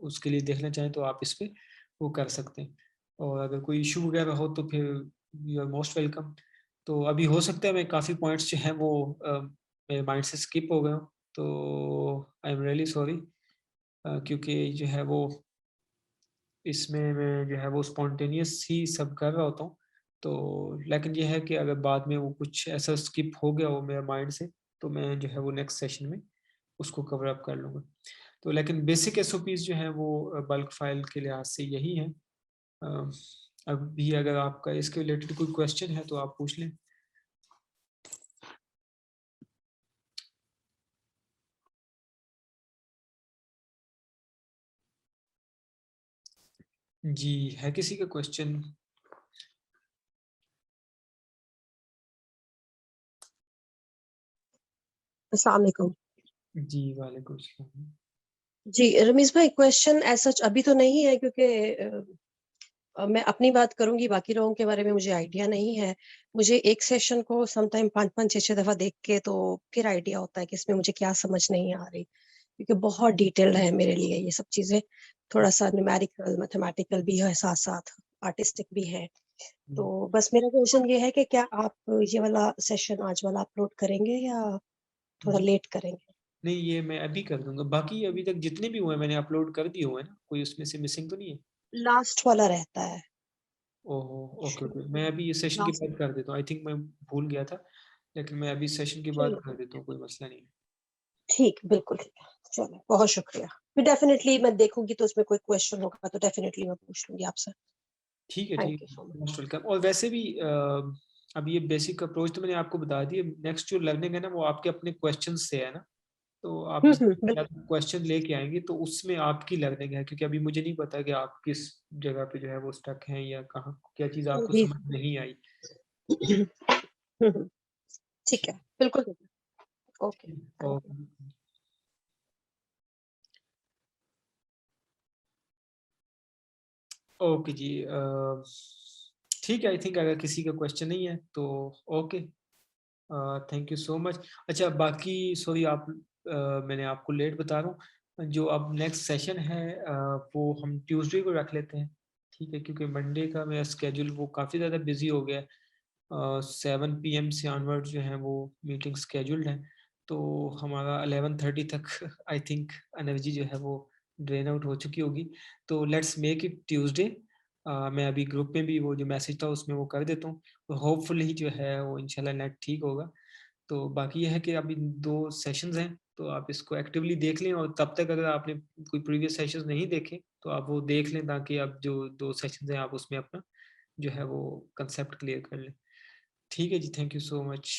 उसके लिए देखना चाहें तो आप इस पर वो कर सकते हैं। और अगर कोई इशू वगैरह हो तो फिर यू आर मोस्ट वेलकम। तो अभी हो सकता है मैं काफ़ी पॉइंट्स जो हैं वो मेरे माइंड से स्किप हो गए हों, तो आई एम रियली सॉरी, क्योंकि जो है वो इसमें मैं जो है वो स्पॉन्टेनियस ही सब कर रहा होता हूँ। तो लेकिन ये है कि अगर बाद में वो कुछ ऐसा स्किप हो गया हो मेरे माइंड से तो मैं जो है वो नेक्स्ट सेशन में उसको कवर अप कर लूँगा। तो लेकिन बेसिक SOPs जो हैं वो बल्क फाइल के लिहाज से यही हैं। अभी अगर आपका इसके रिलेटेड कोई क्वेश्चन है तो आप पूछ लें। जी, है किसी का क्वेश्चन? अस्सलाम वालेकुम। जी, वालेकुम सलाम। जी, रमीज़ भाई क्वेश्चन एज़ सच अभी तो नहीं है क्योंकि मैं अपनी बात करूँगी, बाकी लोगों के बारे में मुझे आइडिया नहीं है। मुझे एक सेशन को समटाइम 5-5, 6-6 दफ़ा देख के तो फिर आइडिया होता है कि इसमें मुझे क्या समझ नहीं आ रही, क्योंकि बहुत डिटेल्ड है मेरे लिए ये सब चीज़ें। थोड़ा-सा न्यूमेरिकल, मैथमेटिकल भी है साथ-साथ, आर्टिस्टिक भी है। तो बस मेरा क्वेश्चन ये है कि क्या आप ये वाला सेशन आज वाला अपलोड करेंगे या थोड़ा जी, लेट करेंगे? नहीं ये मैं अभी कर दूँगा। बाकी अभी तक जितने भी हुए हैं मैंने अपलोड कर दिए हुए हैं ना, कोई उसमें से मिसिंग तो नहीं है? लास्ट वाला रहता है। ओहो! ओके, शुरू ओके। मैं अभी ये सेशन के लास्ट बाद कर देता हूँ। आई थिंक मैं भूल गया था, लेकिन मैं अभी सेशन के बाद चलो कर देता हूँ, कोई मसला नहीं है। ठीक, बिल्कुल ठीक है। चलो, बहुत शुक्रिया। फिर डेफ़िनिटली मैं देखूँगी तो उसमें कोई क्वेश्चन होगा तो डेफ़िनिटली मैं पूछ लूँगी आपसे। ठीक है, थैंक ठीक यू है। So much. Most welcome. और वैसे भी अब ये बेसिक अप्रोच तो मैंने आपको बता दी है। नेक्स्ट जो लर्निंग है ना, वो आपके अपने क्वेश्चंस से है ना। तो आप हुँ, जिस हुँ, या बिल्कुल। तो क्वेश्चन लेके आएँगे तो उसमें आपकी लर्निंग है, क्योंकि अभी मुझे नहीं पता कि आप किस जगह पे जो है वो स्टक हैं या कहाँ क्या चीज़ आपको जी। समझ नहीं आई। हुँ, हुँ। ठीक है, ठीक बिल्कुल ठीक है। ओके, है। Thank you. ओके। ओके जी। ठीक है, आई थिंक अगर किसी का क्वेश्चन नहीं है तो okay. Thank you so much. अच्छा, बाकी सॉरी आप मैंने आपको लेट बता रहा हूँ। जो अब नेक्स्ट सेशन है वो हम ट्यूसडे को रख लेते हैं, ठीक है? क्योंकि मंडे का मेरा स्केड्यूल वो काफ़ी ज़्यादा बिजी हो गया है। 7 PM से ऑनवर्ड जो है वो मीटिंग स्केड्यूल्ड है, तो हमारा 11:30 तक आई थिंक एनर्जी जो है वो ड्रेन आउट हो चुकी होगी। तो लेट्स मेक इट ट्यूसडे। मैं अभी ग्रुप में भी वो जो मैसेज था उसमें वो कर देता हूँ, तो होपफुली जो है वो इंशाल्लाह नेट ठीक होगा। तो बाकी ये है कि अभी 2 सेशंस हैं, तो आप इसको एक्टिवली देख लें, और तब तक अगर आपने कोई प्रीवियस सेशंस नहीं देखे तो आप वो देख लें, ताकि आप जो 2 सेशंस हैं आप उसमें अपना जो है वो कांसेप्ट क्लियर कर लें। ठीक है जी, थैंक यू सो मच।